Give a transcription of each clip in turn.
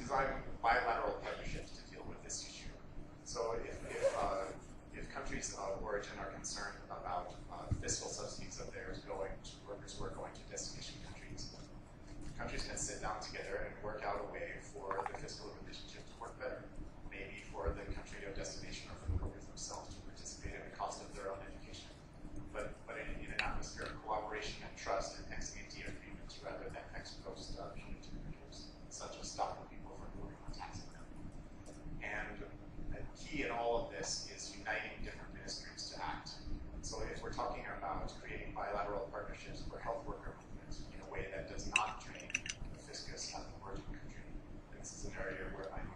design bilateral partnerships to deal with this issue. So if countries of origin are concerned about fiscal subsidies of theirs going to workers who are going to destination countries, countries can sit down together and work out a way for the fiscal relationship to work better. Maybe for the country of destination or for the workers themselves to participate in the cost of their own education. But in an atmosphere of cooperation and trust and ex-ante agreements rather than ex-post punitive measures, such as stopping people from moving or taxing them. And the key in all of this is uniting different ministries to act. So if we're talking about creating bilateral partnerships for health worker movements in a way that does not drain the fiscus at the origin country, and this is an area where I'm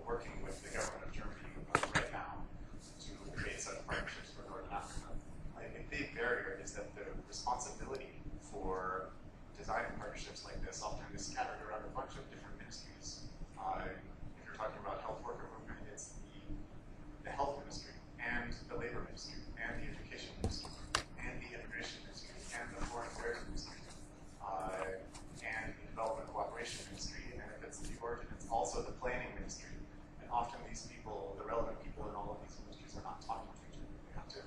working with the government of Germany right now to create such partnerships for Northern Africa. A big barrier is that the responsibility for designing partnerships like this often is scattered around a bunch of different ministries. If you're talking about health worker movement, it's the health ministry, and the labor ministry, and the education ministry, and the immigration ministry, and the foreign affairs ministry, and the development cooperation ministry, and if it's the origin, it's also the planning ministry. And often these people, the relevant people in all of these ministries, are not talking to each other. They have to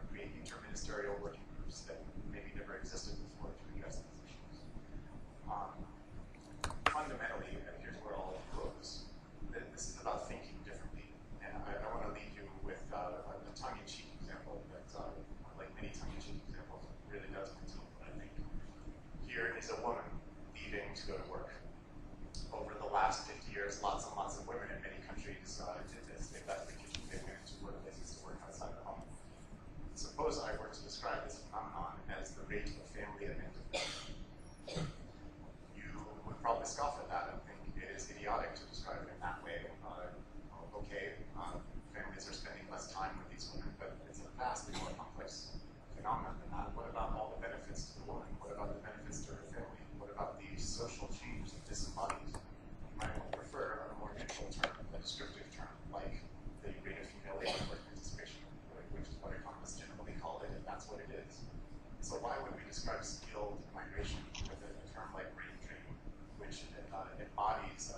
create interministerial working groups that maybe never existed before to address these issues. Fundamentally, and here's where I'll close, this is about thinking differently. And I want to leave you with a tongue-in-cheek example that, like many tongue-in-cheek examples, really does contain what I think. Here is a woman leaving to go to work. Over the last 50 years, lots and lots of women in many countries did this. They left the kitchen, they went to workplaces to work outside the home. Suppose I were to describe this phenomenon as the rate of family abandonment. You would probably scoff at that and think it is idiotic to describe it in that way. Families are spending less time with these women, but it's a vastly more complex phenomenon than that. What about all the benefits to the woman? What about the benefits to her family? What about the social change that this embodies? You might prefer a more neutral term, a descriptive term, like the rate of female labor force participation, which is what economists generally call it, and that's what it is. So why would we describe skilled migration with a term like brain drain, which embodies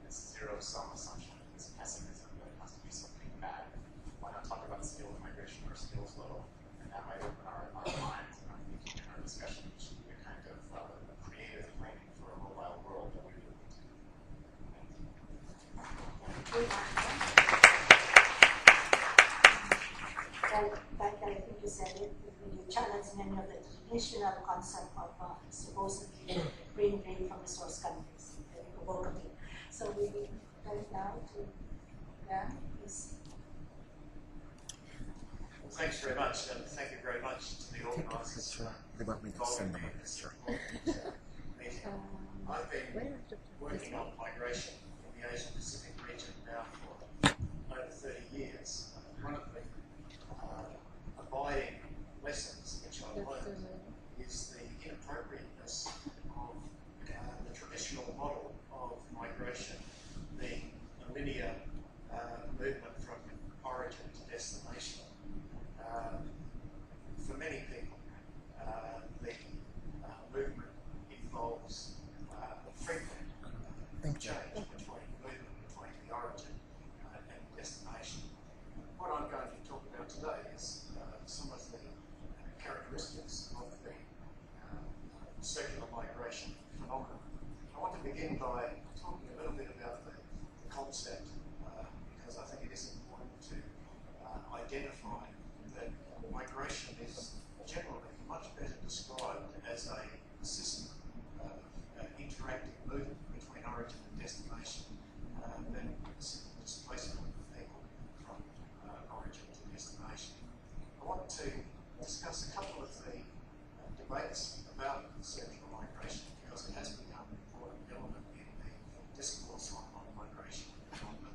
this zero-sum assumption, this pessimism that it has to be something bad? Why not talk about skilled migration or skill flow? And that might open our minds and our thinking and our discussion to a kind of creative planning for a mobile world that we really need to do. Well, like I think you said it, we challenge many of the traditional concept of supposedly brain drain from resource countries, provocative. So we will turn now to please. Well, thanks very much, and thank you very much to the organisers for involving me in this meeting. I've been working on migration in the Asia Pacific region now for over 30 years. One of the abiding lessons which I've learned is the inappropriateness of the traditional model of migration being a linear movement from origin to destination. For many people, the movement involves frequent change between the origin and destination. What I'm going to talk about today is some of the characteristics of the circular migration phenomenon. I want to begin by talking a little bit about the concept because I think it is important to identify that migration is generally much better described as a system of interactive movement between origin and destination than simple displacement of people from origin to destination. I want to discuss a couple of the debates about circular migration because it has become an important element in the discourse on migration on the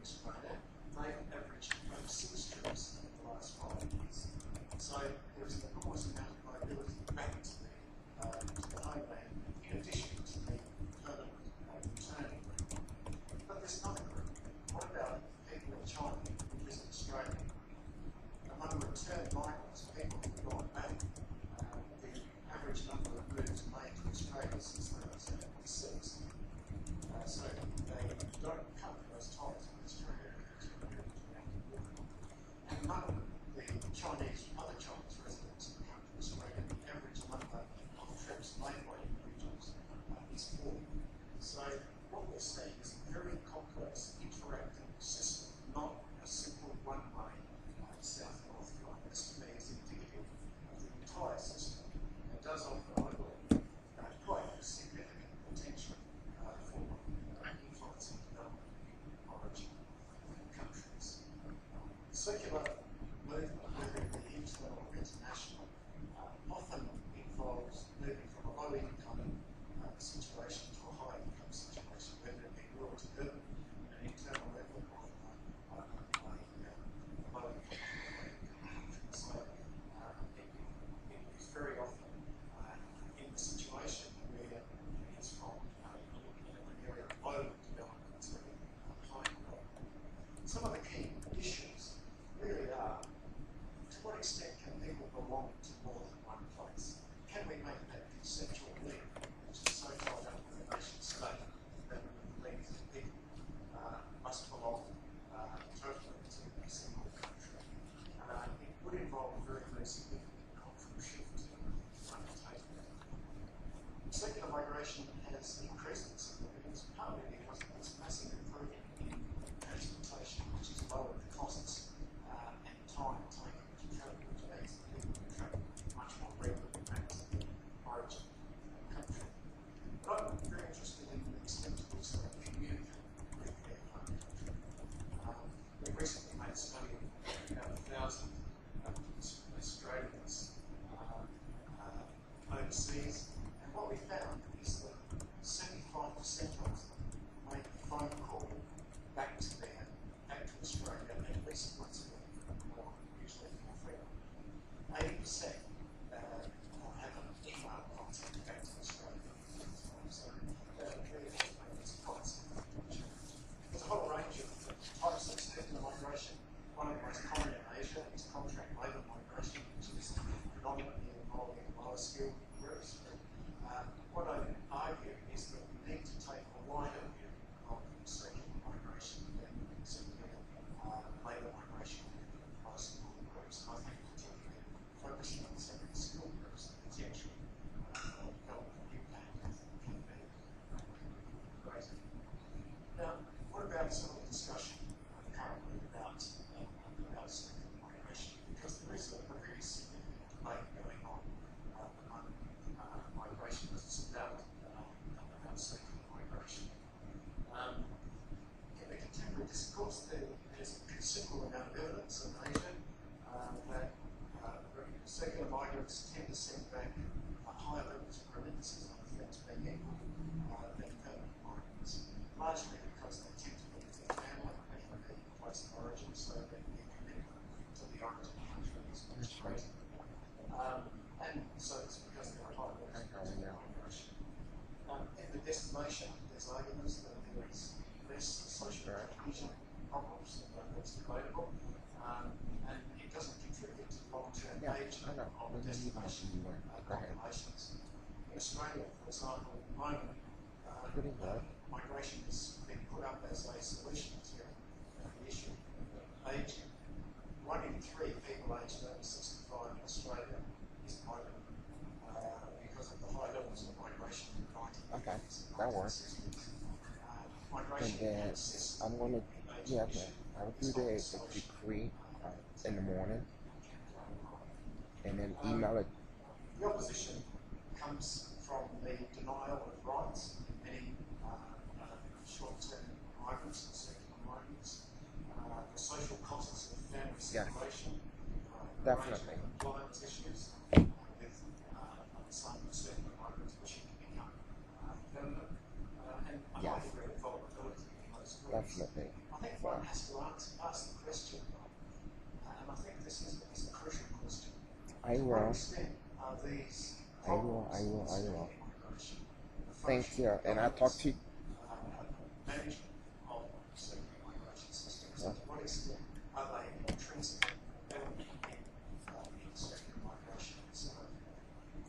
Australia, they've averaged over 6 trips in the last 5 years. So there is an enormous amount of mobility back to the homeland, in addition to the permanent returning group. But there's another group. What about people in China who visit Australia? Among returned migrants, people who've gone back, the average number of moves made to Australia since 1976. So they don't come to those ties with Australia. And among the Chinese, other Chinese residents who come to Australia, the average number of trips made by individuals is 4. So what we're seeing is a very complex interacting system, not a simple one-way south-north line. This to me is indicative of the entire system. It does offer, I believe, quite significant potential for influencing development in origin countries. Circular movement, whether it be internal or international, often involves moving from a low-income situation to a high-income situation, whether it be rural to urban, an internal level or a low-income to high-income. So it is very often in the situation where it's from an area of low development to high development. Some of the key issues really are, to what extent can people belong to more than one place? Can we make that conceptual link, which is so tied up with the nation state, that we believe that people must belong totally to a single country? It would involve a very, very significant cultural shift to undertake that. Circular migration has increased in significance, partly because of this massive improvement in transportation, which has lowered the costs and time taken to travel, which means that people can travel much more regularly back to the origin country. But I'm very interested in the extent to which they communicate with their home country. We recently made a study of about 1,000 Australians overseas, and what we found is that 75% of them make a phone call back to Australia at least once a week, or usually more frequently. 80% have an email contact back to Australia. So that really has made this quite significant change. There's a whole range of types of circular migration. One of the most common in Asia is contract labour migration, which is predominantly involving lower skilled groups. What I argue is that we need to take a wider view of circular migration than simply labour migration in lower skilled groups. I think particularly focusing on some of the skilled groups, the potential development impact can be greater. Now, what about some of the discussion currently about circular migration? Because there is a really significant debate going on among migrationists about circular migration. In the contemporary discourse, there's a considerable amount of evidence in Asia that circular migrants tend to send back higher levels of remittances on things being equal than permanent migrants, largely because they tend to live with their family in the place of origin, so that their commitment to the origin country is much greater. And so it's because there are high levels of migration. In the destination, there's arguments that there is less social cohesion problems, that's debatable, and it doesn't contribute to long-term aging of the destination populations. In Australia, for example, at the moment, migration has been put up as a solution to the issue of aging. 1 in 3 people aged over 65 in Australia is migrant because of the high levels of migration in the 1950s. Okay, that works. And then I'm going to, I will do the decree in the morning, and then email it. The opposition comes from the denial of rights in many short-term migrants and circular migrants, the social costs of family separation, definitely. compliance issues with some circular migrants wishing to become permanent, and I think vulnerability in those groups. Definitely. I think one has to ask the question, and I think this is a crucial question. I To what will. extent are these I will. Thank you. And I'll talk to you. management of certain migration systems? To what extent are they intrinsic element in certain migration? So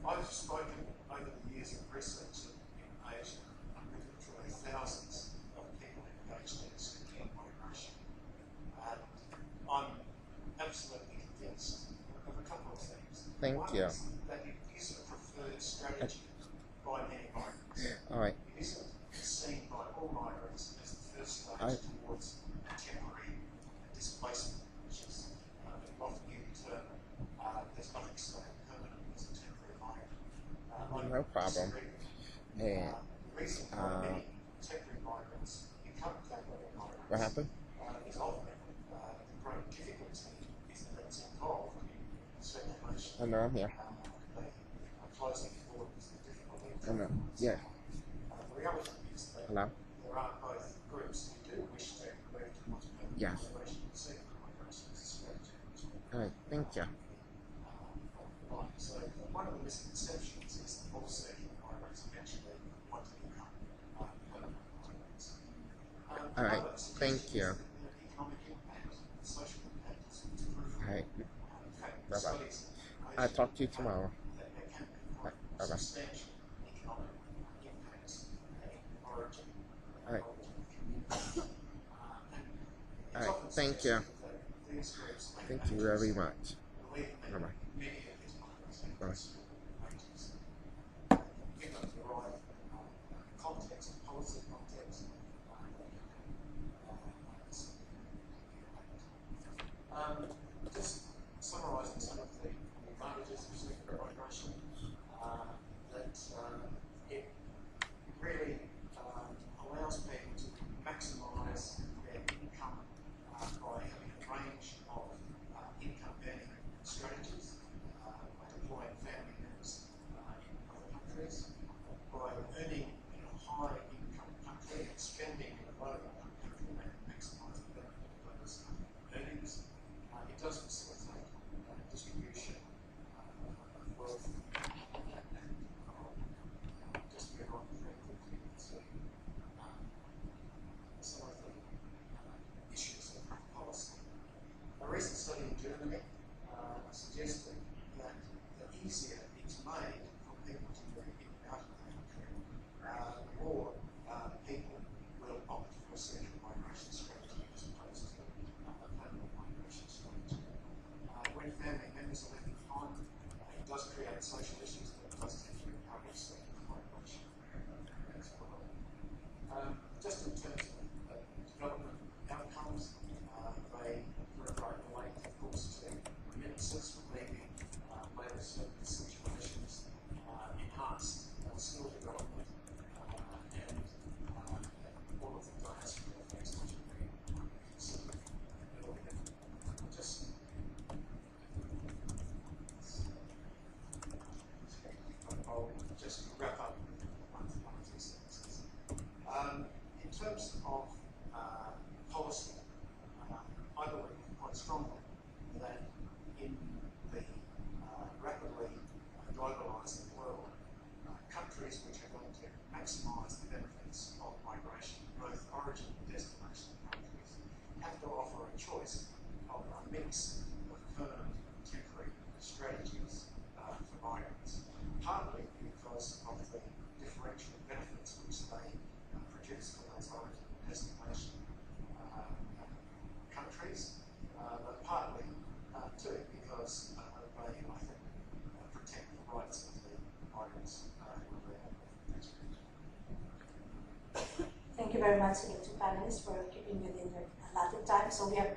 I've spoken over the years of research in Asia with literally thousands of people engaged in certain migration. And I'm absolutely convinced of a couple of things. Thank One you. is that it is a preferred strategy by many migrants. All right. It isn't seen by all migrants as the first stage towards temporary displacement, which is often used the term, there's nothing so permanent as a temporary migrant. No problem. And The reason why many temporary migrants become permanent migrants what happened? is often the great difficulty is that it's involved in circulation. I know I'm here. Closing borders, the difficulty. I know. Yeah. The reality is that Hello? there are both groups who do wish to move towards permanent Yes. migration and seek migration as a strategy. All right. Thank you. Right. So one of the misconceptions is that all seeking migrants eventually want to become permanent migrants. All right. Another Thank suggestion you. is that the economic impact, the social impact is crucial. All right. In fact, Bye-bye. studies I'll talk to you tomorrow. that there can be quite Bye-bye. substantial economic impacts in origin. All right. And All right. Thank you. these groups Thank you very much. believe that Bye-bye. many of these migrants have Bye. wages. Given the right context, policy context, just summarising some of the advantages of circular migration, that it really allows people to maximise their income by having a range of income-earning strategies, by deploying family members in other countries, by earning in a high-income country and spending in a low-income country and maximise the benefit of those earnings. It does facilitate distribution of wealth. Just move on very quickly to some of the issues of policy. A recent study in Germany suggested that the easier it's made for people to move in and out of the country, the more people will opt for a circular migration strategy as opposed to a permanent migration strategy. When family members are left behind, it does create social issues, but it does tend to encourage circular migration as well. Just in terms of development outcomes, they very right relate, of course, to remittances from leaving labour service situations, enhanced skill development, and all of the diaspora effects which have been considered earlier. I'll just wrap up one or two sentences. In terms of policy, I believe quite strongly that in the rapidly globalising world, countries which are going to maximise the benefits of migration, both origin and destination countries, have to offer a choice of a mix of permanent and temporary strategies for migrants, partly because of the differential benefits which they produce for those origin and destination countries, but partly too because they, I think, protect the rights of the migrants who are there. Thank you very much to the two panelists for keeping within their allotted time. So we have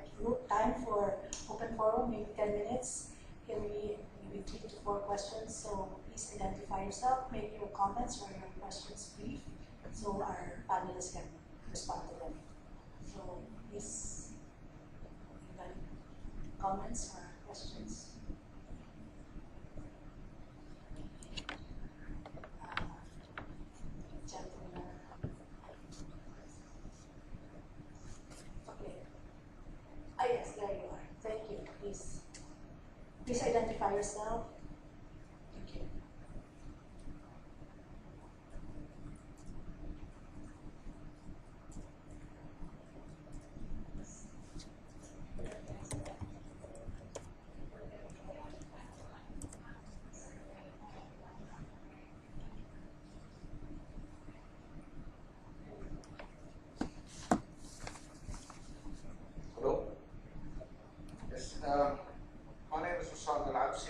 time for open forum, maybe 10 minutes. Can we maybe 3 to 4 questions? So please identify yourself, make your comments or your questions brief, so our panelists can respond to them. So please, anybody, comments or questions? Gentlemen. Okay. Please identify yourself. Thank you.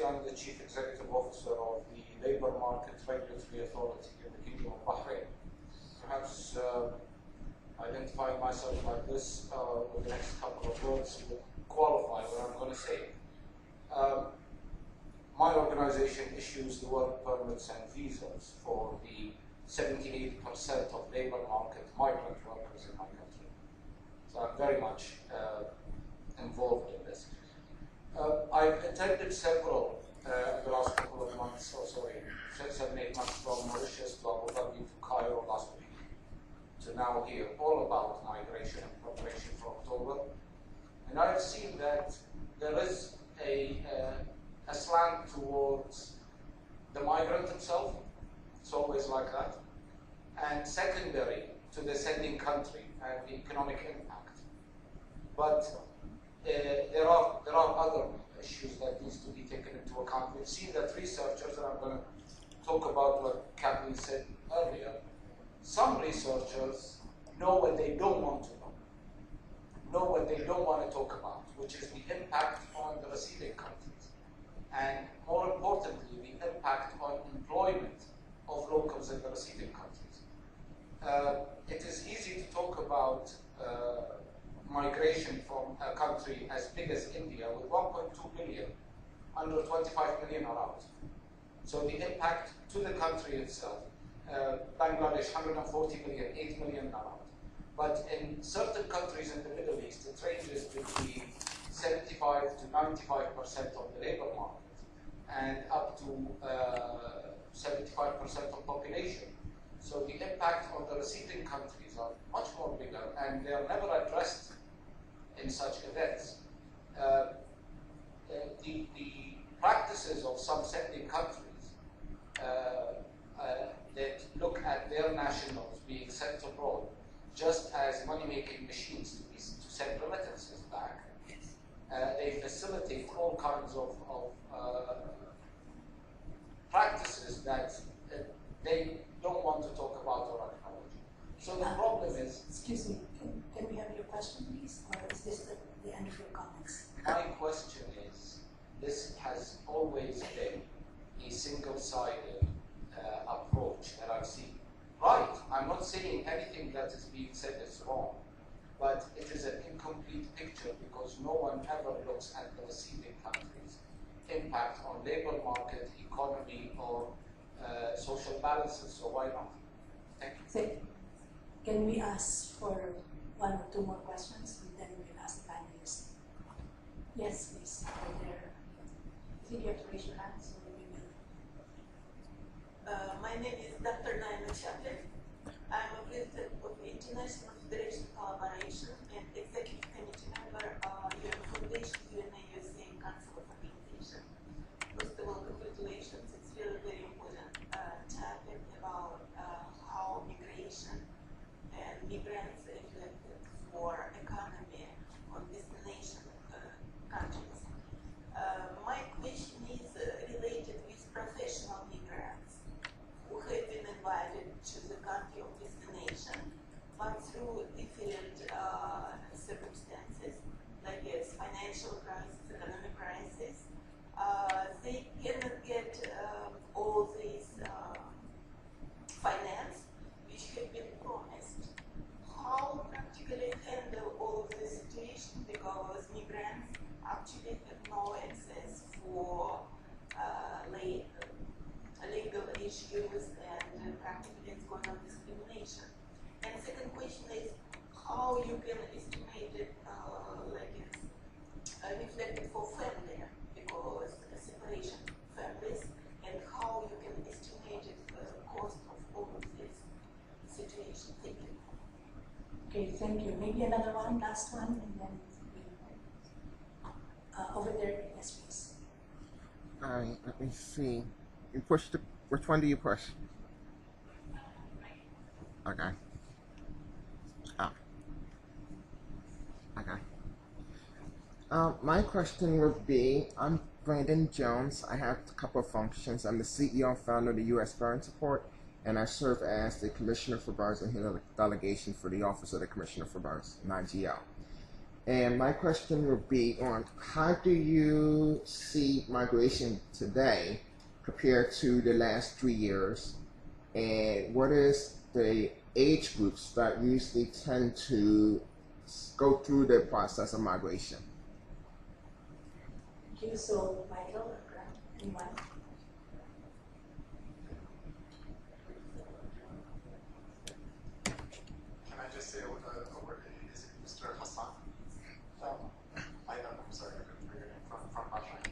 I'm the Chief Executive Officer of the Labour Market Regulatory Authority in the Kingdom of Bahrain. Perhaps identifying myself like this with the next couple of words would qualify what I'm going to say. My organization issues the work permits and visas for the 78% of labour market migrant workers in my country. So I'm very much involved in this. I've attended several in the last couple of months, or sorry, 7-8 months from Mauritius to Abu Dhabi to Cairo last week to now here, all about migration and preparation for October. And I've seen that there is a slant towards the migrant himself. It's always like that. And secondary to the sending country and the economic impact. But there are other issues that needs to be taken into account. We've seen that researchers, and I'm going to talk about what Kathleen said earlier, some researchers know what they don't want to know what they don't want to talk about, which is the impact on the receiving countries. And more importantly, the impact on employment of locals in the receiving countries. It is easy to talk about migration from a country as big as India with 1.2 billion, under 25 million are out. So the impact to the country itself, Bangladesh 140 million, 8 million are out. But in certain countries in the Middle East, it ranges between 75 to 95% of the labor market and up to 75% of population. So the impact on the receiving countries are much more bigger, and they are never addressed in such events. The practices of some sending countries that look at their nationals being sent abroad just as money-making machines to send remittances back. They facilitate all kinds of practices that they don't want to talk about or acknowledge. So the problem is... Excuse me, can we have your question, please? Or is this the end of your comments? My question is, this has always been a single-sided approach that I've seen. Right, I'm not saying anything that is being said is wrong, but it is an incomplete picture because no one ever looks at the receiving countries' impact on labor market, economy, or social balances, so why not? Thank you. So, can we ask for 1 or 2 more questions, and then we'll ask the panelists? Yes, please, over there. I think you have to raise your hand, so we will. My name is Dr. Naima Chaplin. I'm a president of the International Federation of Collaboration and executive committee member of UN Foundation, UNAUSA, and Council of Organization. First of all, congratulations. It's really very important topic about how migration and migrants reflected for economy on destination countries. My question is related with professional migrants who have been invited to the country of destination, but through different circumstances, like yes, financial crisis, economic crisis, they cannot get all these finance which have been promised. How practically handle all this situation, because migrants actually have no access for legal issues, and practically it's going on discrimination. And second question is how you can estimate it reflected for family, because separation families, and how you can estimate it cost of all of this situation. Thank you. Okay, thank you. Maybe another one, last one, and then over there, yes, please. Alright, let me see. You push the, which one do you push? Okay. Oh. Okay. My question would be, I'm Brandon Jones. I have a couple of functions. I'm the CEO and founder of the U.S. Foreign Support, and I serve as the Commissioner for Bars and head of the delegation for the Office of the Commissioner for Bars, an IGL. And my question would be on how do you see migration today compared to the last 3 years, and what is the age groups that usually tend to go through the process of migration? Thank you. So, Michael or Grant, anyone? Can I just say a word? Is it Mr. Hassan? I'm sorry, I couldn't hear your name. From Bahrain.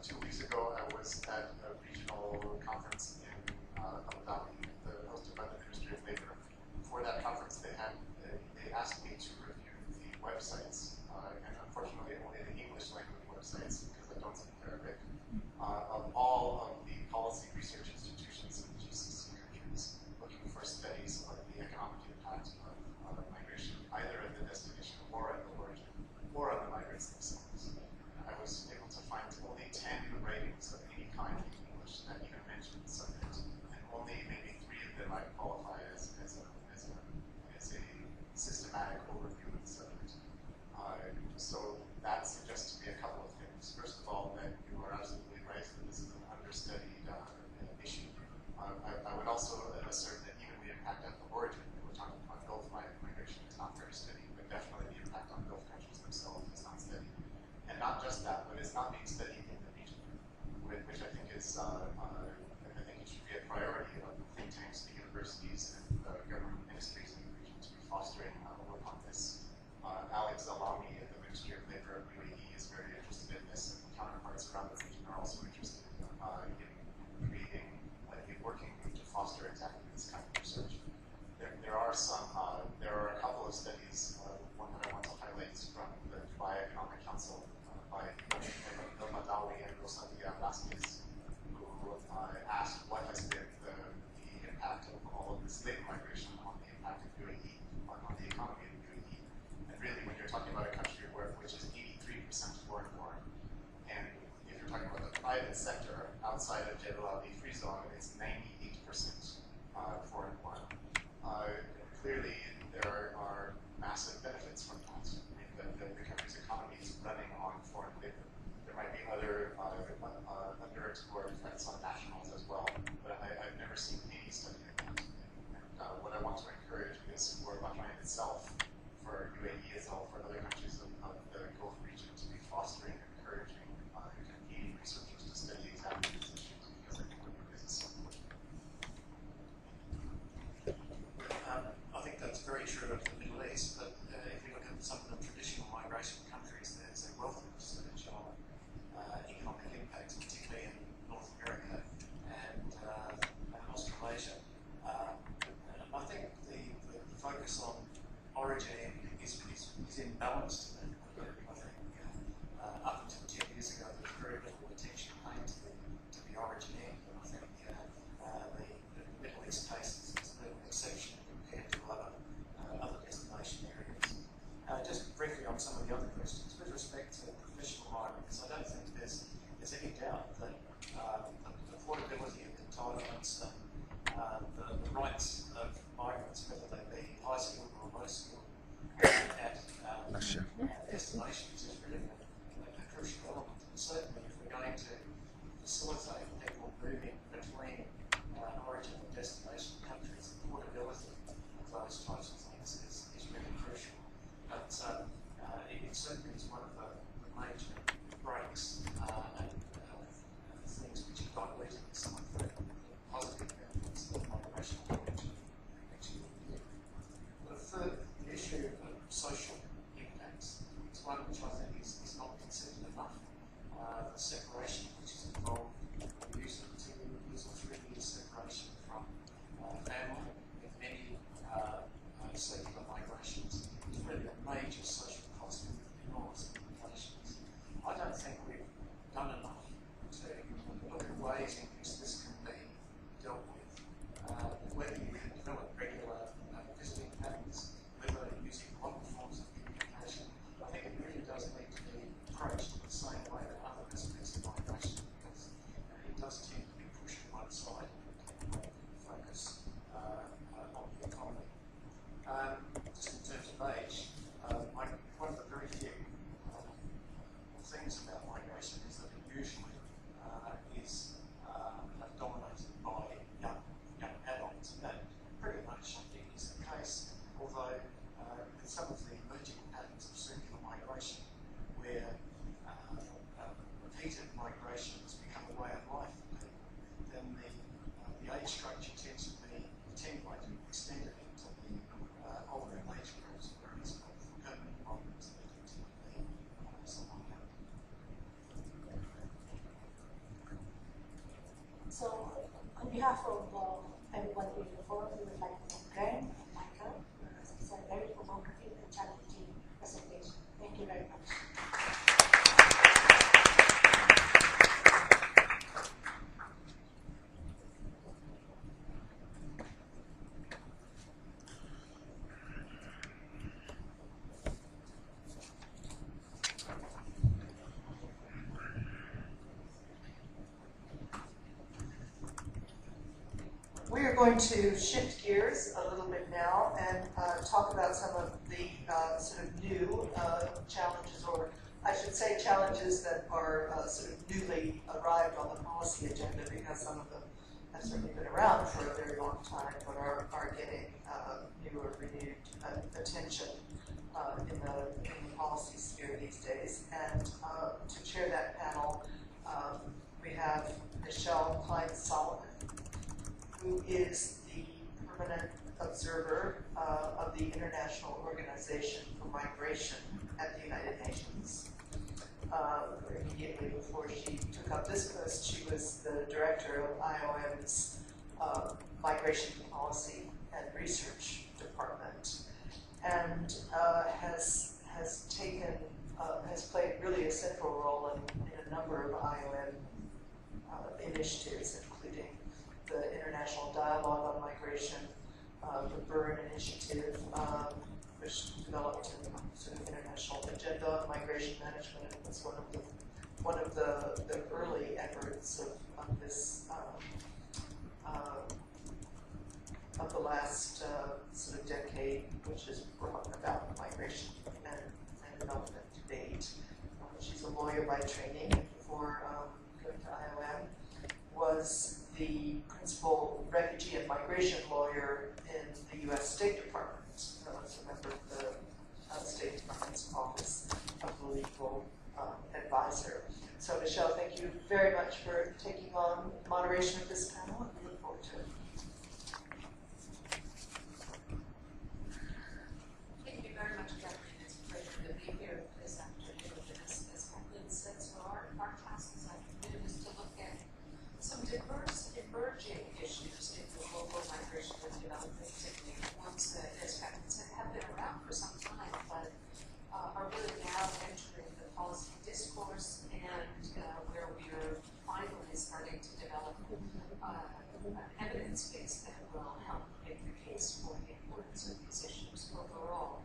2 weeks ago, I was at a regional conference in Abu Dhabi, hosted by the Ministry of Labor. For that conference, they asked me to review the websites, and unfortunately only the English language websites, because I don't speak Arabic, of all of the policy research institutions in GCC countries, looking for studies of the economic impact of migration, either at the destination or at the origin, or on the migrants themselves. I was able to find only 10 ratings of any kind in English that even mentioned the subject, and only maybe 3 of them I qualify as a systematic overview of the subject. So that suggests to me a couple of things. First of all, that you are absolutely right that this is an understudied issue. I would also assert that even the impact at the origin, we're talking about Gulf migration, is not very steady, but definitely the impact on Gulf countries themselves is not steady. And not just that, but it's not being studied in the region, which I think is, I think it should be a priority of think tanks, the universities, and government ministries in the region to be fostering work on this. Alex Alami at the Ministry of Labor of UAE is very interested in this, and counterparts around the region are also interested in creating a working group to foster exactly this kind of research. There are a couple of studies. One that I want to highlight is from the Dubai Economic Council by El Madawi and Rosalia Vasquez, who asked what has been the impact of all of this labor migration on the impact of UAE, on the economy of UAE. And really, when you're talking about a country which is 83% foreign-born, and if you're talking about the private sector outside of Jebel Ali Free Zone, it's 98% foreign-born. Clearly, there are massive benefits from that. I mean, the country's economy is running on foreign labor. There might be other underexplored effects on nationals as well, but I've never seen any study of that. And what I want to encourage is for Bahrain itself, for UAE itself, for other countries of the Gulf region to be fostering and encouraging Canadian researchers to study exactly these issues, because I think this is so important. I think that's very true of the Middle East, but if you look at some of the traditional migration countries, there's a wealth of research on economic impacts, particularly in North America and Australasia. And I think the focus on origin is imbalanced. I think up until 10 years ago, there was very little attention paid to the origin end, and I think the Middle East case is a little exception compared to other destination areas. Just briefly on some of the other questions, with respect to professional migrants, I don't think there's any doubt that the portability of entitlements and the rights of migrants, whether they be high skilled or low skilled, at destinations is really a crucial element. And certainly, if we're going to facilitate people moving between origin and destination countries, the portability of those types of things is really crucial. But it certainly is one of the major breaks and things which are diluting some of the positive benefits of migration convention actually give. The third, the issue of social impacts is one which I think is not considered enough. The separation which is involved, usually 2 years or 3 years separation from family in many circular migrations is really a major social cost with enormous implications. I don't think we've done enough going to shift gears a little bit now and talk about some of the sort of new challenges, or I should say challenges that are sort of newly arrived on the policy agenda, because some of them have certainly been around for a very long time, but are getting new or renewed attention in the policy sphere these days. And to chair that panel, we have Michelle Klein-Solomon, who is the permanent observer of the International Organization for Migration at the United Nations. Immediately before she took up this post, she was the director of IOM's Migration Policy and Research Department, and has played really a central role in a number of IOM initiatives, including the International Dialogue on Migration, the Bern Initiative, which developed a sort of international agenda on migration management, and was one of the early efforts of this of the last sort of decade, which has brought about migration and development debate. She's a lawyer by training, and before going to IOM, was the principal refugee and migration lawyer in the U.S. State Department. As a member of the State Department's Office of the Legal Advisor. So, Michelle, thank you very much for taking on moderation of this panel, and we look forward to it. Thank you very much, Kathleen. It's a pleasure to be here this afternoon. As Kathleen said, so our task this afternoon is to look at some diverse emerging issues in the global migration and development, particularly ones that, as Kathleen said, have been around for some time, but are really now entering the policy discourse, and where we are finally starting to develop an evidence base that will help make the case for the importance of these issues overall.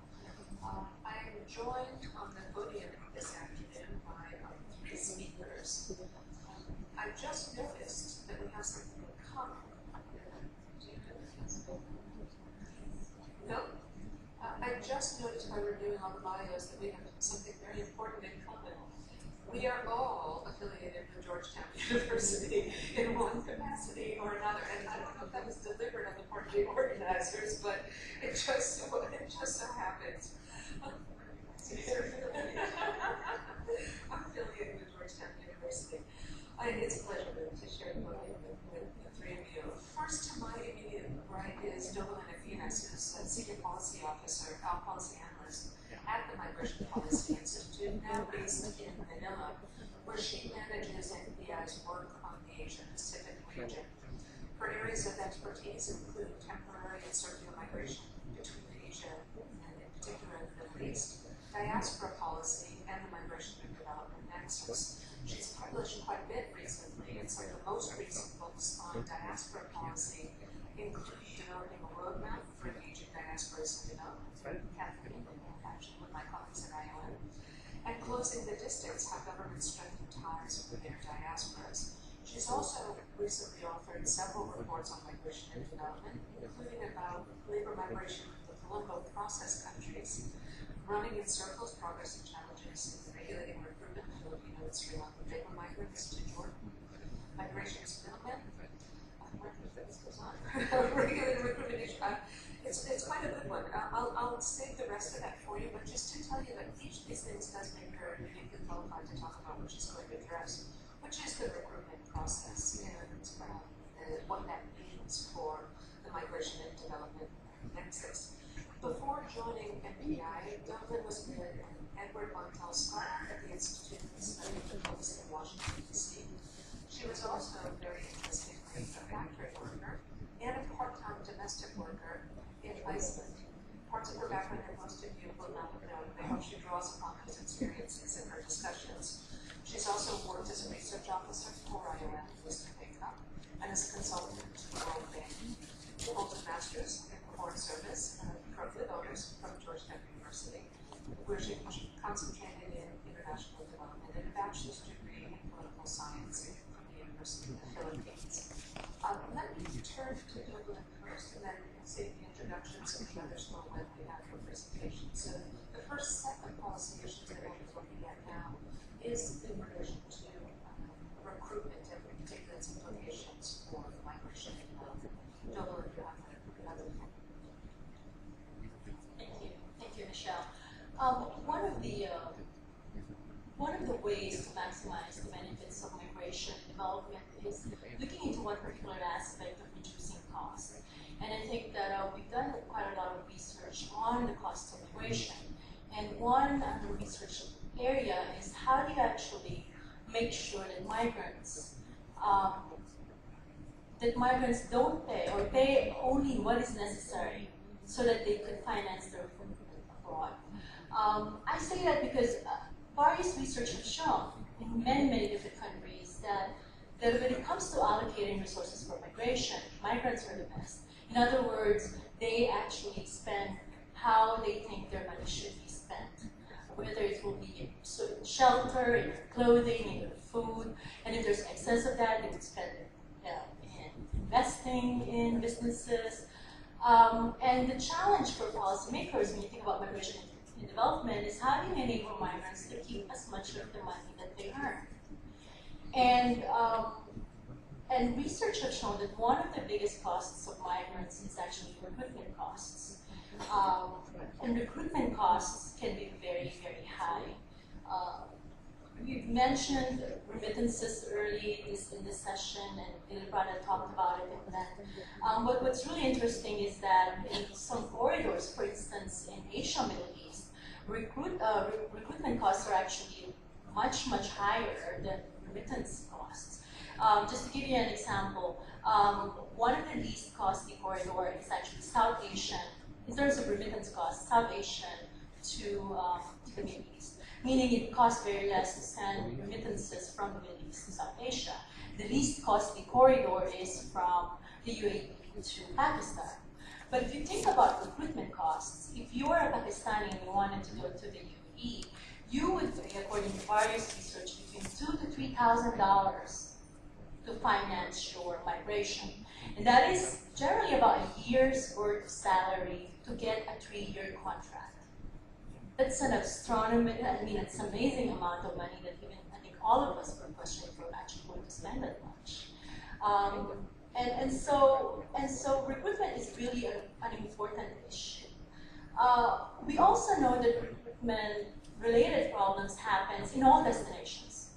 I am joined on the podium this afternoon by three speakers. I just noticed that we have something in common. No? I just noticed by reviewing all the bios that we have something very important in common. We are all affiliated with Georgetown University in one capacity or another. And I don't know if that was deliberate on the part of the organizers, but it just so happens. I'm affiliated with Georgetown University. It's a pleasure to share the podium with the three of you. First to my immediate right is Dobalina Phoenix, who's a Senior Policy Officer, Policy Analyst at the Migration Policy Institute, now based in Manila, where she manages NPI's work on the Asia-Pacific region. Her areas of expertise include temporary and circular migration between Asia and in particular the Middle East, diaspora policy, and the migration and development nexus. She's published quite a bit recently, and some of the most recent books on diaspora policy include developing a roadmap for engaging diasporas in development, Kathleen, actually with my colleagues at IOM, and closing the distance, how governments strengthen ties with their diasporas. She's also recently authored several reports on migration and development, including about labor migration from the Colombo process countries, running in circles, progress and challenges in regulating recruitment of Filipino and Sri Lankan labor migrants to Jordan, migration to middlemen, regulating recruitment issue. It's quite a good one. I'll save the rest of that for you, but just to tell you that each of these things does make her uniquely qualified to talk about what she's going to address, which is the recruitment process and what that means for the migration and development nexus. Before joining MPI, Dublin was with Edward Montel Scott at the Institute of Study of Diplomacy in Washington, D.C. She was also very interestingly a factory worker and a part-time domestic worker in Iceland. Parts of her background that most of you will not have known, but I hope she draws upon those experiences in her discussions. She's also worked as a research officer for IOM, and as a consultant to the World Bank. She holds a master's in foreign service with honors from Georgetown University, where she concentrated in international development, and a bachelor's degree in political science from the University of the Philippines. Let me turn to Dublin introductions, and the others will when we have your presentation. So the first set of policy issues that we'll be looking at now is in relation to recruitment and particular its implications for migration. Joel, if you have another thing. Thank you, Michelle. One of the ways to maximize the benefits of migration development is looking into one particular aspect of reducing costs. And I think that we've done quite a lot of research on the cost of migration. And one research area is how do you actually make sure that migrants don't pay or pay only what is necessary so that they could finance their food abroad. I say that because various research have shown in many, many different countries that when it comes to allocating resources for migration, migrants are the best. In other words, they actually spend how they think their money should be spent, whether it will be in shelter, in clothing, in food, and if there's excess of that, they would spend it in investing in businesses. And the challenge for policymakers when you think about migration and development is how do you enable migrants to keep as much of the money that they earn? And research has shown that one of the biggest costs of migrants is actually recruitment costs. And recruitment costs can be very, very high. We've mentioned remittances early in this session, and Ilbrada talked about it in that. But what's really interesting is that in some corridors, for instance, in Asia, Middle East, recruitment costs are actually much, much higher than remittance costs. Just to give you an example, one of the least costly corridors is actually South Asian, in terms of remittance costs, South Asian to the Middle East, meaning it costs very less to send remittances from the Middle East to South Asia. The least costly corridor is from the UAE to Pakistan. But if you think about recruitment costs, if you are a Pakistani and you wanted to go to the UAE, you would pay, according to various research, between $2,000 to $3,000 to finance your migration. And that is generally about a year's worth of salary to get a 3-year contract. That's an astronomical, it's an amazing amount of money that even, I think all of us were questioning if we're actually going to spend that much. And so recruitment is really an important issue. We also know that recruitment-related problems happens in all destinations.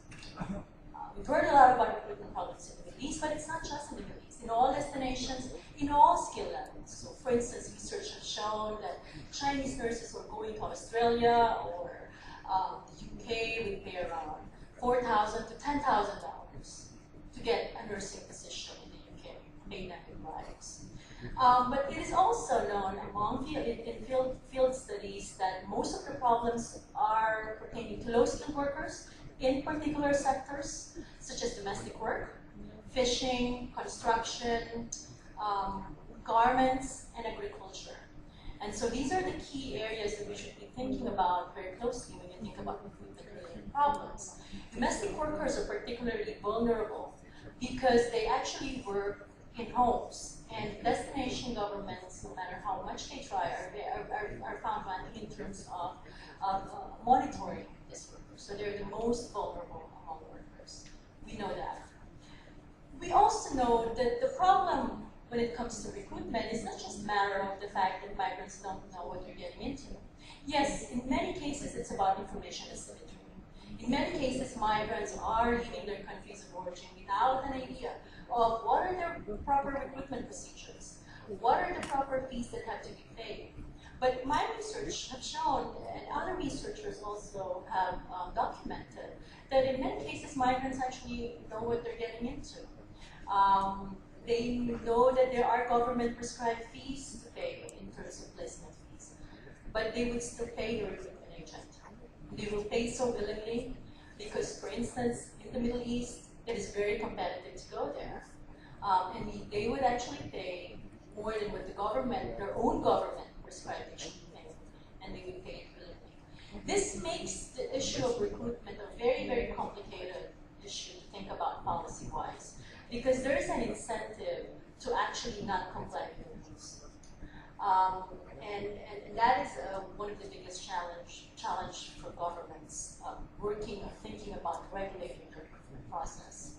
We've heard a lot about recruitment problems in the Middle East, but it's not just in the Middle East. In all destinations, in all skill levels. So, for instance, research has shown that Chinese nurses who are going to Australia or the UK would pay around $4,000 to $10,000 to get a nursing position in the UK, mainland bribes. But it is also known among field studies that most of the problems are pertaining to low-skilled workers in particular sectors, such as domestic work, fishing, construction, garments, and agriculture. And so these are the key areas that we should be thinking about very closely when you think about recruitment-related problems. Domestic workers are particularly vulnerable because they actually work in homes, and destination governments, no matter how much they try, are found wanting in terms of monitoring these workers. So they're the most vulnerable among workers. We know that. We also know that the problem when it comes to recruitment is not just a matter of the fact that migrants don't know what they're getting into. Yes, in many cases it's about information asymmetry. In many cases, migrants are leaving their countries of origin without an idea of what are their proper recruitment procedures, what are the proper fees that have to be paid. But my research have shown, and other researchers also have documented, that in many cases migrants actually know what they're getting into. They know that there are government prescribed fees to pay in terms of placement fees, but they would still pay the recruitment agent. They will pay so willingly because, for instance, in the Middle East, it is very competitive to go there. And they would actually pay more than what the government, their own government, prescribed they should pay, and they would pay it willingly. This makes the issue of recruitment a very, very complicated issue to think about policy-wise, because there is an incentive to actually not comply with the rules. And that is one of the biggest challenge for governments working or thinking about regulating the recruitment process.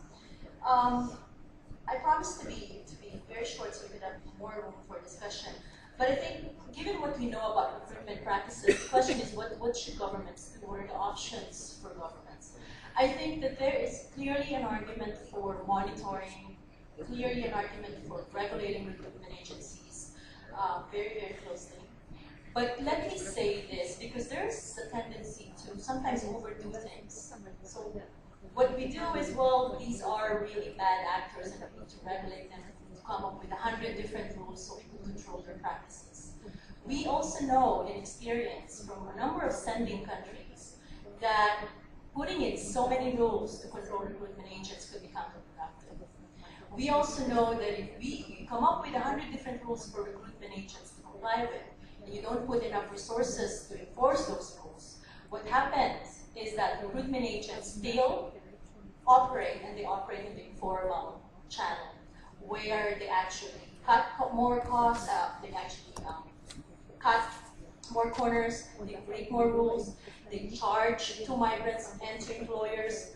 I promise to be very short so we could have more room for discussion. But I think, given what we know about recruitment practices, the question is what should governments do? What are the options for governments? I think that there is clearly an argument for monitoring, clearly an argument for regulating recruitment agencies very, very closely. But let me say this, because there's a tendency to sometimes overdo things. So what we do is, well, these are really bad actors and we need to regulate them to come up with 100 different rules so we can control their practices. We also know in experience from a number of sending countries that putting in so many rules to control recruitment agents could be counterproductive. We also know that if we come up with 100 different rules for recruitment agents to comply with, and you don't put enough resources to enforce those rules, what happens is that recruitment agents still operate, and they operate in the informal channel, where they actually cut more costs, they actually cut more corners, they break more rules, they charge to migrants and to employers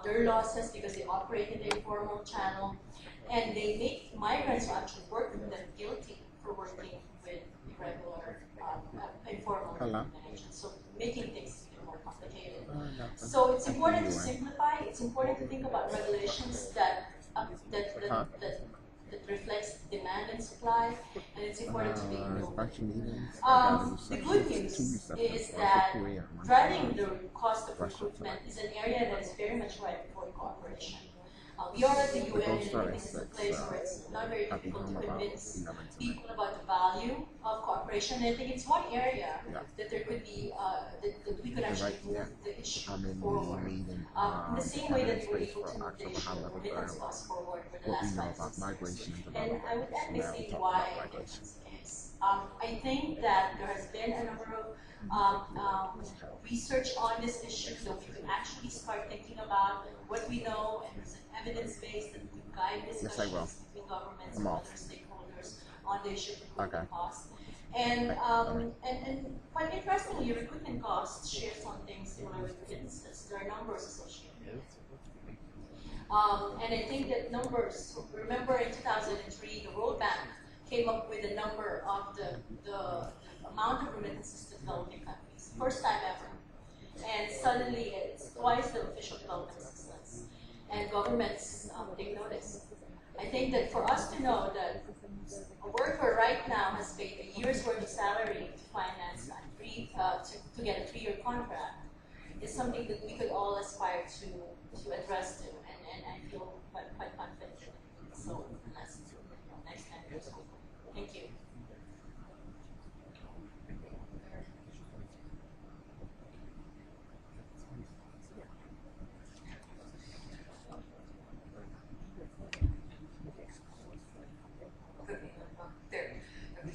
their losses because they operate in the informal channel, and they make migrants who actually work with them guilty for working with irregular informal recruitment agents, so making things even more complicated. So it's important to simplify. It's important to think about regulations that reflects demand and supply, and it's important to be the good news is that driving the cost of recruitment is an area that is very much ripe for cooperation. We are at the UN, and I think this is a place where it's not very difficult to convince people about the value of cooperation. And I think it's one area that there could be, that we could actually move the issue forward. In the same way that we were able to move the issue of remittance costs forward for the last 5 years. And I would end by saying why I think this is. I think that there has been a number of research on this issue, so we could actually start thinking about what we know and present evidence-based that could guide discussions between governments and other stakeholders on the issue of recruitment costs. And quite interestingly, recruitment costs share something similar with remittances. There are numbers associated with it. And I think that numbers, remember in 2003, the World Bank came up with a number of the amount of remittances to developing countries. First time ever. And suddenly it's twice the official development assistance. And governments take notice. I think that for us to know that a worker right now has paid a year's worth of salary to finance to get a 3-year contract is something that we could all aspire to address to, and I feel quite confident. So unless next time years. Thank you.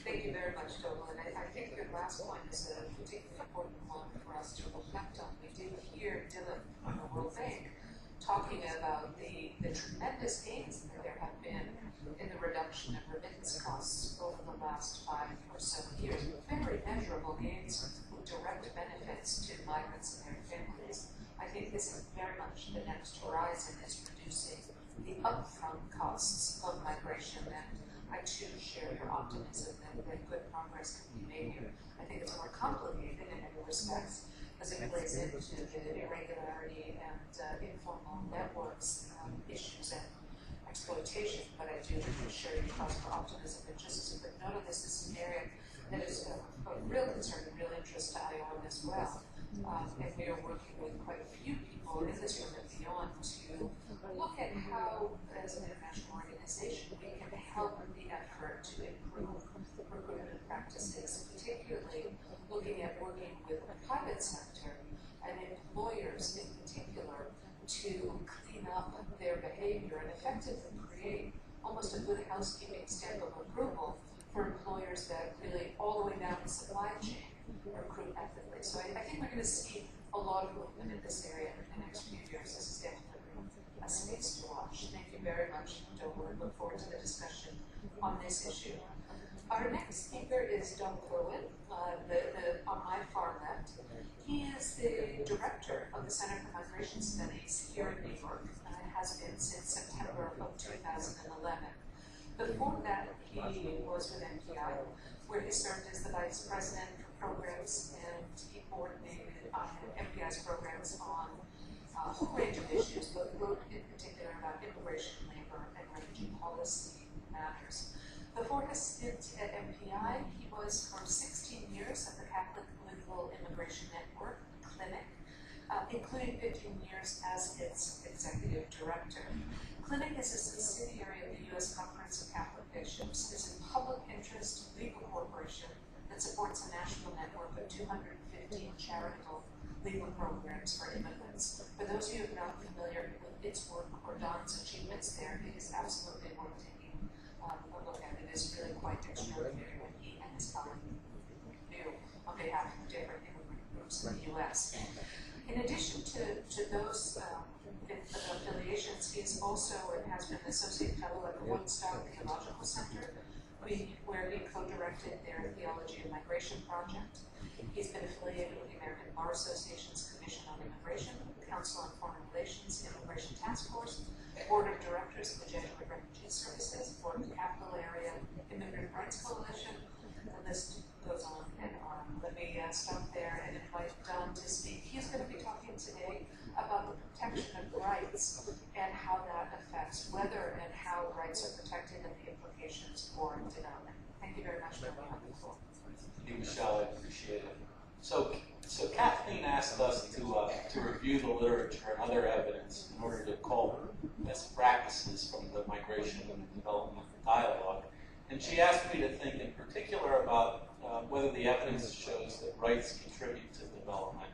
Thank you very much, Dogal. And I think your last point is a particularly important one for us to reflect on. We did hear Dylan from the World Bank talking about the tremendous gains that there have been in the reduction of remittance costs over the last 5 or so years. Very measurable gains with direct benefits to migrants and their families. I think this is very much the next horizon, is reducing the upfront costs of migration, and I too share your optimism that good progress can be made here. I think it's more complicated in many respects as it plays into the irregularity and informal networks issues and exploitation, but I do share your cause for optimism. And just as a quick note on this, this is an area that is of real concern and real interest to IOM as well. And we are working with quite a few people in this room and beyond to look at how, as an international organization, we can help the effort to improve recruitment practices, particularly looking at working with the private sector and employers in particular to clean up their behavior and effectively create almost a good housekeeping stamp of approval for employers that really all the way down the supply chain recruit ethically. So I think we're going to see a lot of movement in this area in the next few years. This is definitely a space to watch. Thank you very much, Dover. I look forward to the discussion on this issue. Our next speaker is Doug Lewin, on my far left. He is the director of the Center for Migration Studies here in New York, and has been since September of 2011. Before that, he was with MPI, where he served as the vice president for programs, and he coordinated MPI's programs on a whole range of issues, but wrote in particular about immigration, labor, and refugee policy matters. Before his stint at MPI, he was for 16 years at the Catholic Legal Immigration Network Clinic, including 15 years as its executive director. Clinic is a subsidiary of the U.S. Conference of Catholic Bishops. It's a public interest legal corporation that supports a national network of 215 charitable legal programs for immigrants. For those of you who are not familiar with its work or Don's achievements there, it is absolutely worth taking a look at. It is really quite extraordinary what he and his colleague do on behalf of different immigrant groups in the U.S. In addition to those affiliations, he is also and has been an associate fellow at the Woodstock Theological Center, where he co-directed their Theology of Migration project. He's been affiliated with the American Bar Association's Commission on Immigration, Council on Foreign Relations, Immigration Task Force, Board of Directors of the Jesuit Refugee Services, Board of Capital Area Immigrant Rights Coalition. The list goes on and on. Let me stop there and invite Don to speak. He's going to be talking today about the protection of rights and how that affects whether and how rights are protected and the implications for development. Thank you very much for being on the floor. Thank you, Michelle. I appreciate it. So Kathleen asked us to review the literature and other evidence in order to call best practices from the migration and development dialogue. And she asked me to think in particular about whether the evidence shows that rights contribute to development.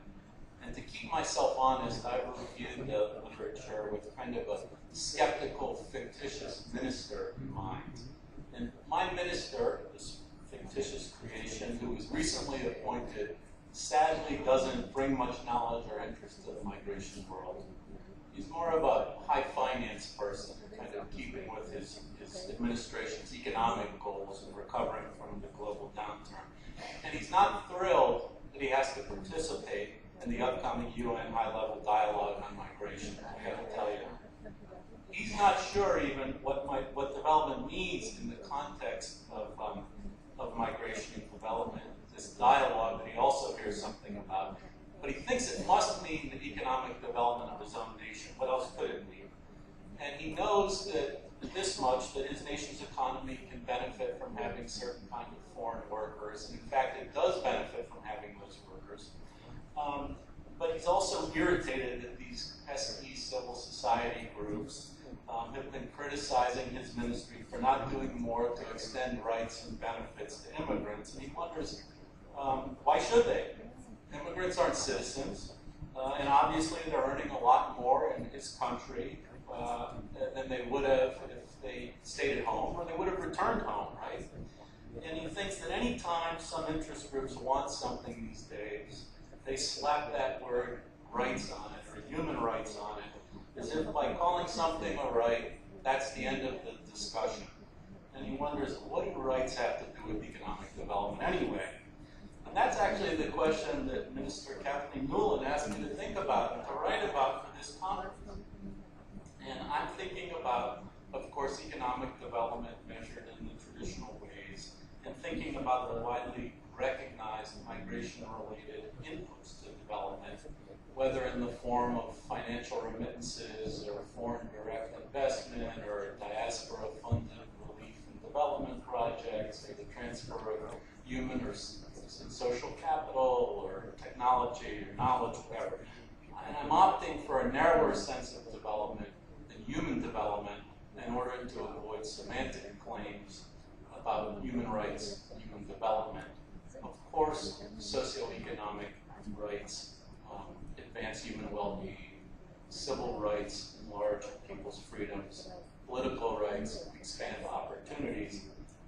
And to keep myself honest, I reviewed the literature with kind of a skeptical, fictitious minister in mind. And my minister, this fictitious creation, who was recently appointed, sadly doesn't bring much knowledge or interest to the migration world. He's more of a high finance person, kind of keeping with his administration's economic goals and recovering from the global downturn. And he's not thrilled that he has to participate in the upcoming UN high-level dialogue on migration, I gotta tell you. He's not sure even what development means in the context of migration and development, this dialogue that he also hears something about. But he thinks it must mean the economic development of his own nation. What else could it mean? And he knows that this much, that his nation's economy can benefit from having certain kind of foreign workers. And in fact, it does benefit from having those workers. But he's also irritated that these pesky civil society groups have been criticizing his ministry for not doing more to extend rights and benefits to immigrants. And he wonders, why should they? Immigrants aren't citizens, and obviously they're earning a lot more in his country than they would have if they stayed at home, or they would have returned home, right? And he thinks that any time some interest groups want something these days, they slap that word rights on it, or human rights on it, as if by calling something a right, that's the end of the discussion. And he wonders, what do rights have to do with economic development anyway? And that's actually the question that Minister Kathleen Newland asked me to think about and to write about for this conference. And I'm thinking about, of course, economic development measured in the traditional ways, and thinking about the widely recognized migration-related inputs to development, whether in the form of financial remittances or foreign direct investment or diaspora-funded relief and development projects, or the transfer of human or social capital or technology or knowledge, whatever. And I'm opting for a narrower sense of development than human development in order to avoid semantic claims about human rights and human development. Of course, socioeconomic rights advance human well-being, civil rights enlarge people's freedoms, political rights expand opportunities.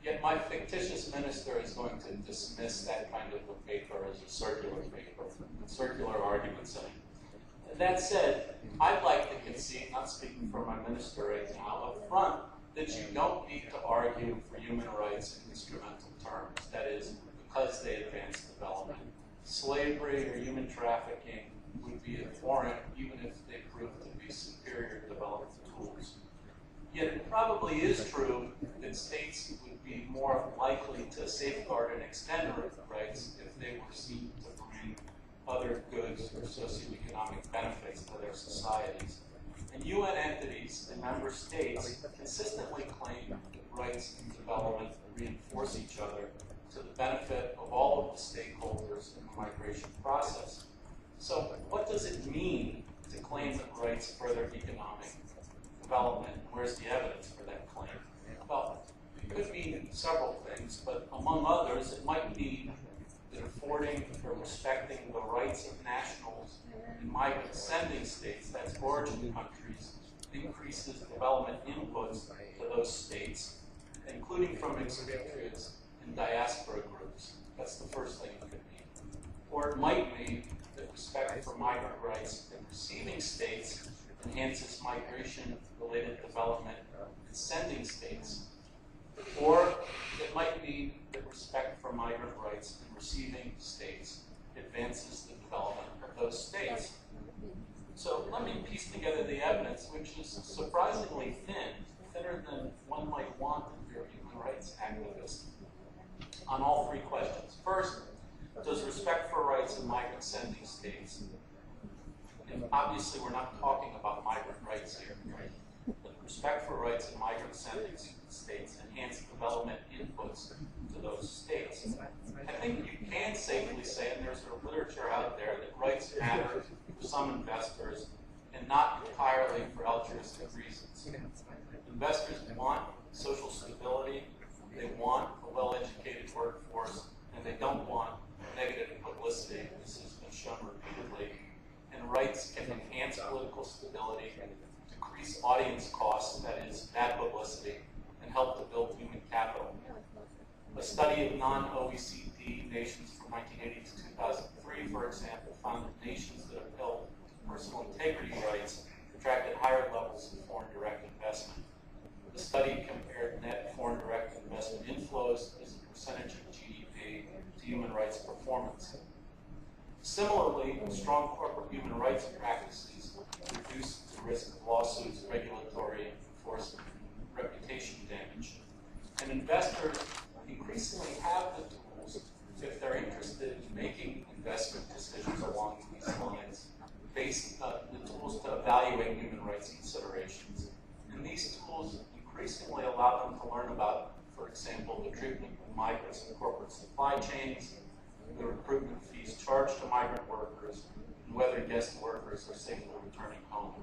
Yet my fictitious minister is going to dismiss that kind of a paper as a circular paper, with circular arguments in it. That said, I'd like to concede, not speaking for my minister right now, up front, that you don't need to argue for human rights in instrumental terms. That is, because they advance development. Slavery or human trafficking would be abhorrent even if they proved to be superior development tools. Yet it probably is true that states would be more likely to safeguard and extend rights if they were seen to bring other goods or socioeconomic benefits to their societies. And UN entities and member states consistently claim that rights and development reinforce each other to the benefit of all of the stakeholders in the migration process. So what does it mean to claim that rights further economic development? Where's the evidence for that claim? Well, it could mean several things, but among others, it might mean that affording or respecting the rights of nationals in migrant sending states, that's origin countries, increases development inputs to those states, including from expatriates and diaspora groups. That's the first thing it could mean. Or it might mean that respect for migrant rights in receiving states enhances migration-related development in sending states. Or it might mean that respect for migrant rights in receiving states advances the development of those states. So let me piece together the evidence, which is surprisingly thin, thinner than one might want if you're a human rights activist, on all three questions. First, does respect for rights in migrant sending states, and obviously we're not talking about migrant rights here, right? But respect for rights in migrant sending states enhance development inputs to those states. I think you can safely say, and there's a literature out there, that rights matter for some investors and not entirely for altruistic reasons. Investors want social stability, they want a well-educated workforce, and they don't want negative publicity. This has been shown repeatedly. And rights can enhance political stability, decrease audience costs, that is, bad publicity, and help to build human capital. A study of non-OECD nations from 1980 to 2003, for example, found that nations that upheld personal integrity rights attracted higher levels of foreign direct investment. The study compared net foreign direct investment inflows as a percentage of GDP to human rights performance. Similarly, strong corporate human rights practices reduce the risk of lawsuits, regulatory enforcement, and reputation damage. And investors increasingly have the tools, if they're interested in making investment decisions along these lines, the tools to evaluate human rights considerations. And these tools increasingly allow them to learn about, for example, the treatment of migrants in corporate supply chains, the recruitment fees charged to migrant workers, and whether guest workers are safely returning home.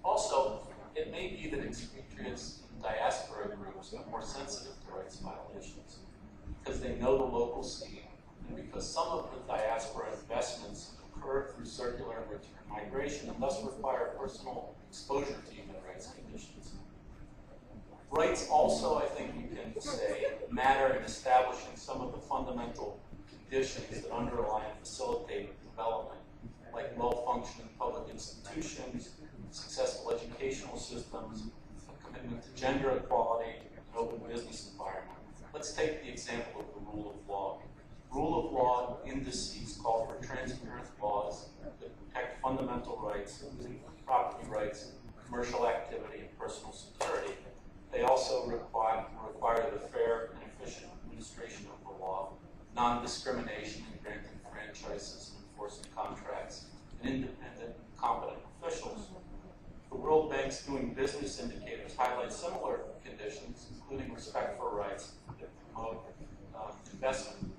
Also, it may be that expatriates and diaspora groups are more sensitive to rights violations because they know the local scene and because some of the diaspora investments occur through circular and return migration and thus require personal exposure to human rights conditions. Rights also, I think you can say, matter in establishing some of the fundamental conditions that underlie and facilitate development, like well-functioning public institutions, successful educational systems, a commitment to gender equality, an open business environment. Let's take the example of the rule of law. Rule of law indices call for transparent laws that protect fundamental rights, including property rights, commercial activity, and personal security. They also require the fair and efficient administration of the law, non-discrimination in granting franchises and enforcing contracts, and independent, competent officials. The World Bank's Doing Business indicators highlight similar conditions, including respect for rights that promote investment.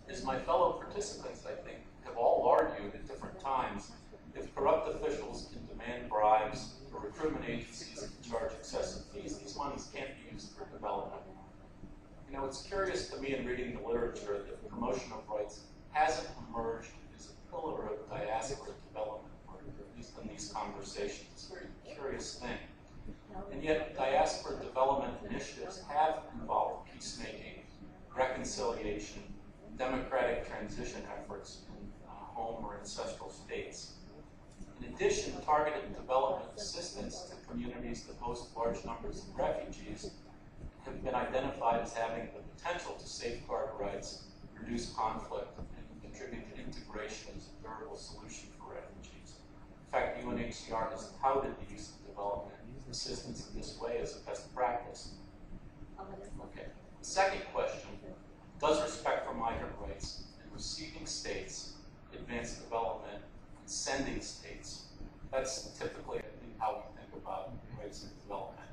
As my fellow participants, I think, have all argued at different times, if corrupt officials can demand bribes or recruitment agencies can charge excessive fees, these monies can't be used for development. You know, it's curious to me in reading the literature that the promotion of rights hasn't emerged as a pillar of diaspora development, or at least in these conversations. It's a very curious thing. And yet, diaspora development initiatives have involved peacemaking, reconciliation, democratic transition efforts in home or ancestral states. And addition, targeted development assistance to communities that host large numbers of refugees have been identified as having the potential to safeguard rights, reduce conflict, and contribute to integration as a durable solution for refugees. In fact, UNHCR has touted the use of development assistance in this way as a best practice. Okay. The second question, does respect for migrant rights in receiving states advance development in sending states? That's typically, I think, how we think about rights and development.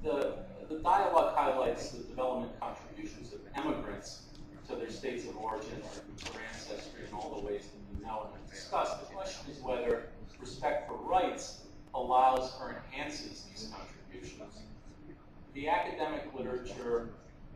The dialogue highlights the development contributions of immigrants to their states of origin or ancestry in all the ways that we know and have discussed. The question is whether respect for rights allows or enhances these contributions. The academic literature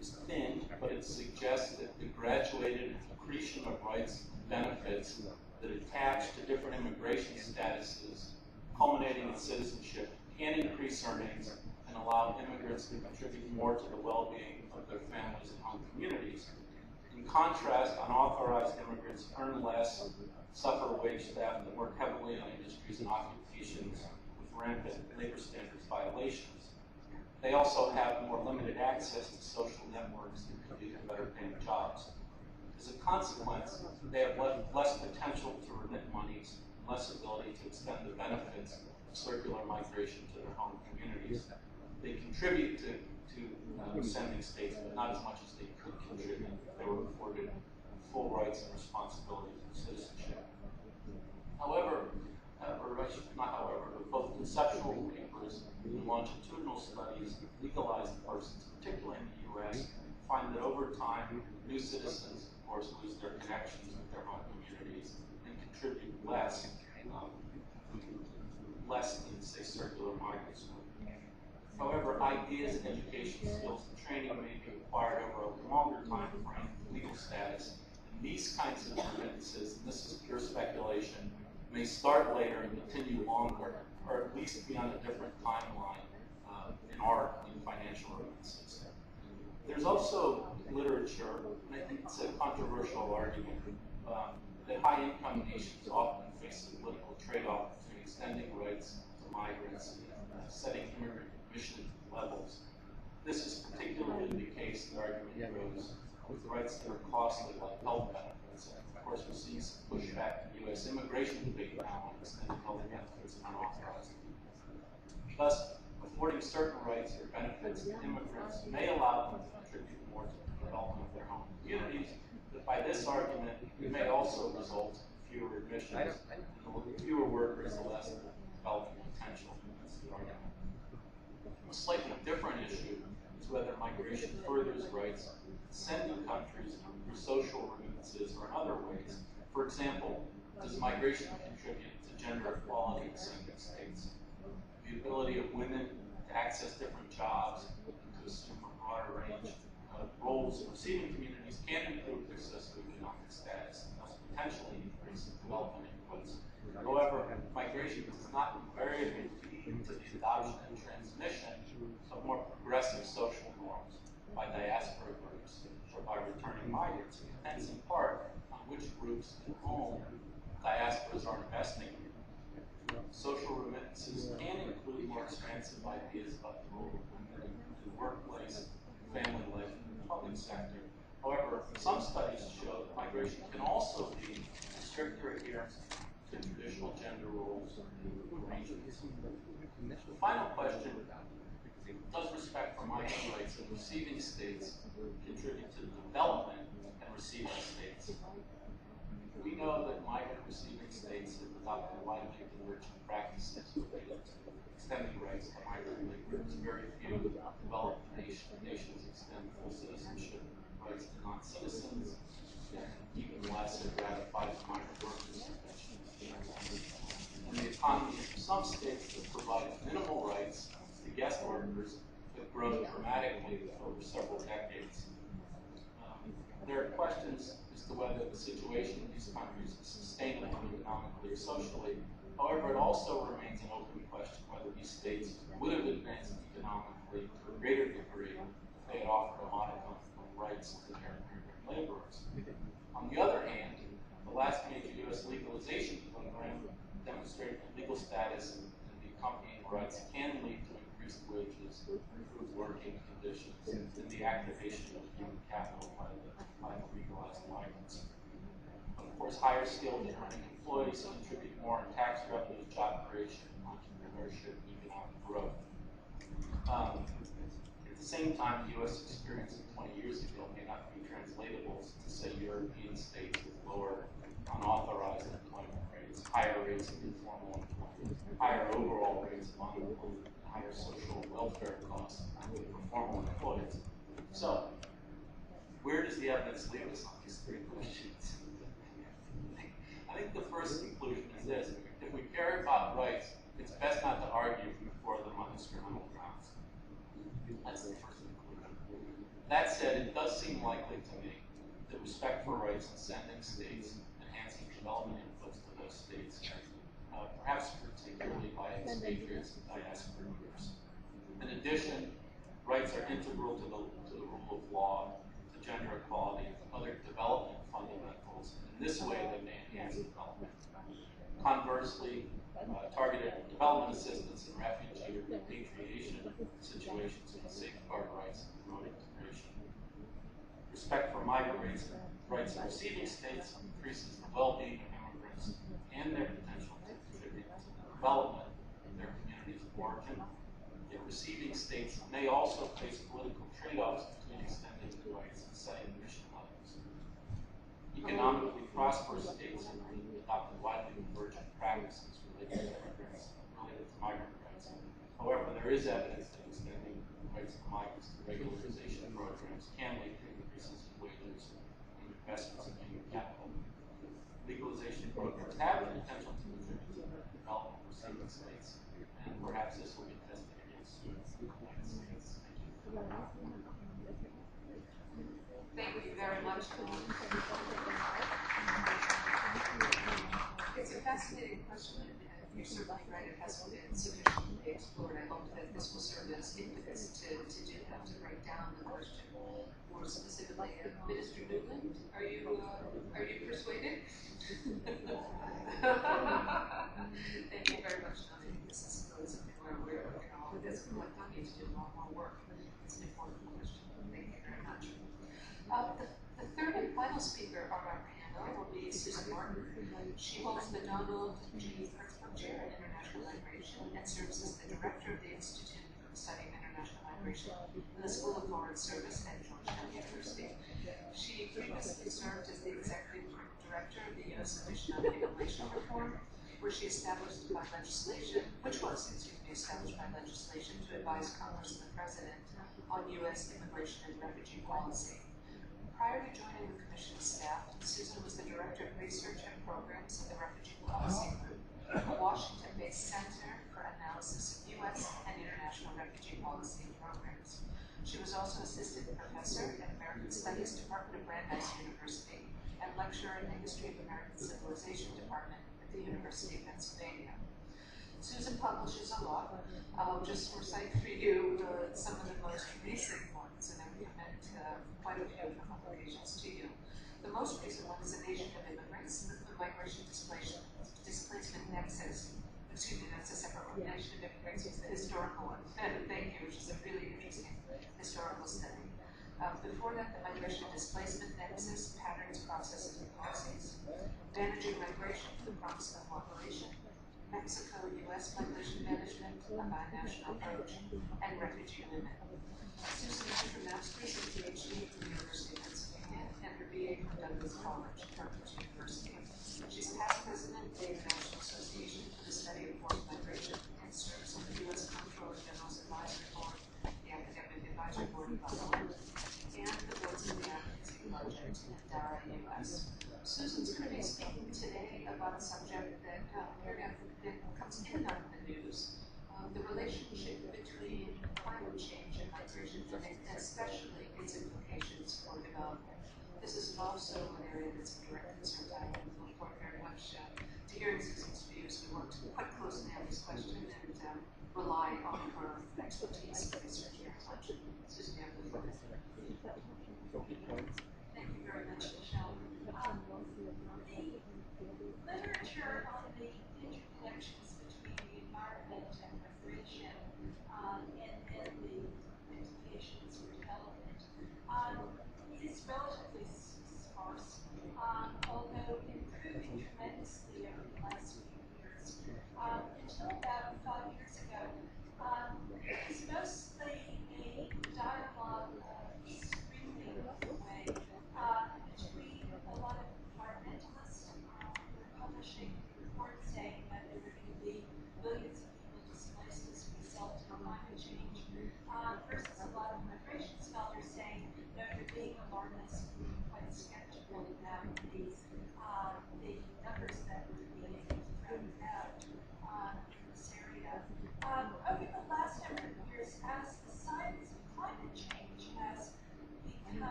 is thin, but it suggests that the graduated accretion of rights and benefits that attach to different immigration statuses, culminating in citizenship, can increase earnings and allow immigrants to contribute more to the well-being of their families and home communities. In contrast, unauthorized immigrants earn less, suffer wage theft, and work heavily in industries and occupations with rampant labor standards violations. They also have more limited access to social networks and compete in better paying jobs. As a consequence, they have less potential to remit monies, less ability to extend the benefits of circular migration to their home communities. They contribute to sending states, but not as much as they could contribute if they were afforded full rights and responsibilities of citizenship. However, but both conceptual papers and longitudinal studies of legalized persons, particularly in the U.S., find that over time, new citizens, of course, lose their connections with their home communities and contribute less than, say, circular migrants would. However, ideas, education skills, and training may be acquired over a longer time frame of legal status. And these kinds of remittances, and this is pure speculation, may start later and continue longer, or at least be on a different timeline in financial remittances. There's also literature, and I think it's a controversial argument, that high-income nations often face a political trade-off between extending rights to migrants and setting immigrant admission levels. This is particularly the case, the argument grows, with rights that are costly, like health benefits. Of course, we're seeing some pushback in the U.S. immigration debate now on extended health benefits and unauthorized. Thus, affording certain rights or benefits to immigrants may allow them to contribute more to the development of their home communities, but by this argument, it may also result in fewer admissions, and the fewer workers, the less development potential. That's the argument. A slightly different issue is whether migration furthers rights in sending countries through social remittances or in other ways. For example, does migration contribute to gender equality in sending states? The ability of women to access different jobs and to assume a broader range of roles in receiving communities can improve their socioeconomic status and thus potentially increase development inputs. However, migration does not invariably lead to the adoption and transmission of more progressive social norms by diaspora groups or by returning migrants. It depends in part on which groups and whom diasporas are investing in. Social remittances can include more expansive ideas about the role of women in the workplace, family life, and the public sector. However, some studies show that migration can also lead to stricter adherence to traditional gender roles and arrangements. The final question, does respect for migrant rights in receiving states contribute to the development and receiving states? We know that migrant receiving states have adopted widely divergent practices related to extending rights to migrant laborers. Very few developed nations extend full citizenship rights to non-citizens, and even less have ratified the migrant workers convention. And the economies of some states that provide minimal rights to guest workers have grown dramatically over several decades. There are questions as to whether the situation in these countries is sustainable economically or socially. However, it also remains an open question whether these states would have advanced economically to a greater degree if they had offered a modicum of rights to their immigrant laborers. On the other hand, the last major U.S. legalization program demonstrate that legal status and the accompanying rights can lead to increased wages, improved working conditions, and the activation of human capital by the legalized migrants. Of course, higher skilled and earning employees contribute more in tax revenues, job creation, entrepreneurship, and economic growth. At the same time, the U.S. experience of 20 years ago may not be translatable to, say, European states with lower unauthorized employment rates, higher rates of informal employment, higher overall rates of unemployment, higher social welfare costs for formal employees. So, where does the evidence leave us on these three questions? I think the first conclusion is this: if we care about rights, it's best not to argue for them on instrumental grounds. That's the first conclusion. That said, it does seem likely to me that respect for rights in sending states, enhancing development inputs to those states, perhaps particularly by expatriates and diaspora groups. In addition, rights are integral to the rule of law, to gender equality, and other development fundamentals. In this way, they may enhance development. Conversely, targeted development assistance in refugee or repatriation situations can safeguard rights and promote integration. Respect for migrant rights in receiving states increases the well-being of immigrants and their potential to contribute to the development of their communities of origin. Yet receiving states may also face political trade-offs between extending the rights and setting mission levels. Economically prosperous states have adopted widely convergent practices related to migrant rights. However, there is evidence that extending rights of migrants to regularization programs can lead to increases in wages and investments in human capital. Legalization programs have the potential to contribute to the development of receiving states, and perhaps this will be tested against the United States. Thank you very much. It's a fascinating question, and you're certainly right, it hasn't been sufficiently explored. I hope that this will serve as impetus to do that, to break down the question more specifically. Minister Newland, are you persuaded? Thank you very much, Don. This is really something where we're working on this. We need to do a lot more work. It's an important question. Thank you very much. The third and final speaker on our panel will be Susan Martin. She holds the Donald G. Hertzberg Chair in International Migration and serves as the Director of the Institute for the Study of International Migration in the School of Foreign Service at Georgetown University. She previously served as the Executive Director of the U.S. Commission on Immigration Reform, which was established by legislation to advise Congress and the President on U.S. immigration and refugee policy. Prior to joining the Commission's staff, Susan was the Director of Research and Programs at the Refugee Policy Group, a Washington-based Center for Analysis of U.S. and International Refugee Policy Programs. She was also Assistant Professor at American Studies Department of Brandeis University and Lecturer in the History of American Civilization Department at the University of Pennsylvania. Susan publishes a lot. I'll just recite for you some of the most recent ones, and I recommend quite a few of the publications to you. The most recent one is A Nation of Immigrants, the Migration Displacement Nexus. Excuse me, that's a separate one. Nation of Immigrants is the historical one. Thank you, which is a really interesting historical study. Before that, the Migration Displacement Nexus, Patterns, Processes, and Policies. Managing Migration for the Promise of Population. Mexico-U.S. Migration Management, a Binational Approach, and Refugee Women. Susan has her master's and PhD from the University of Pennsylvania and her BA from Douglas College, Cambridge University. She's past president of the International Association for the Study of Forced Migration and serves on the U.S. Comptroller General's Advisory Board, the Academic Advisory Board of Government, and the Voice of the Advocacy Project in DARA U.S. Susan's going to be speaking today about a subject that comes in and out of the news, the relationship between climate change and migration, and especially its implications for development. This is also an area that's of direct concern to me. We look forward very much to hearing Susan's views. We worked quite closely on this question and rely on her expertise and research very much. Susan, you have the floor. Thank you very much, Michelle. The literature on the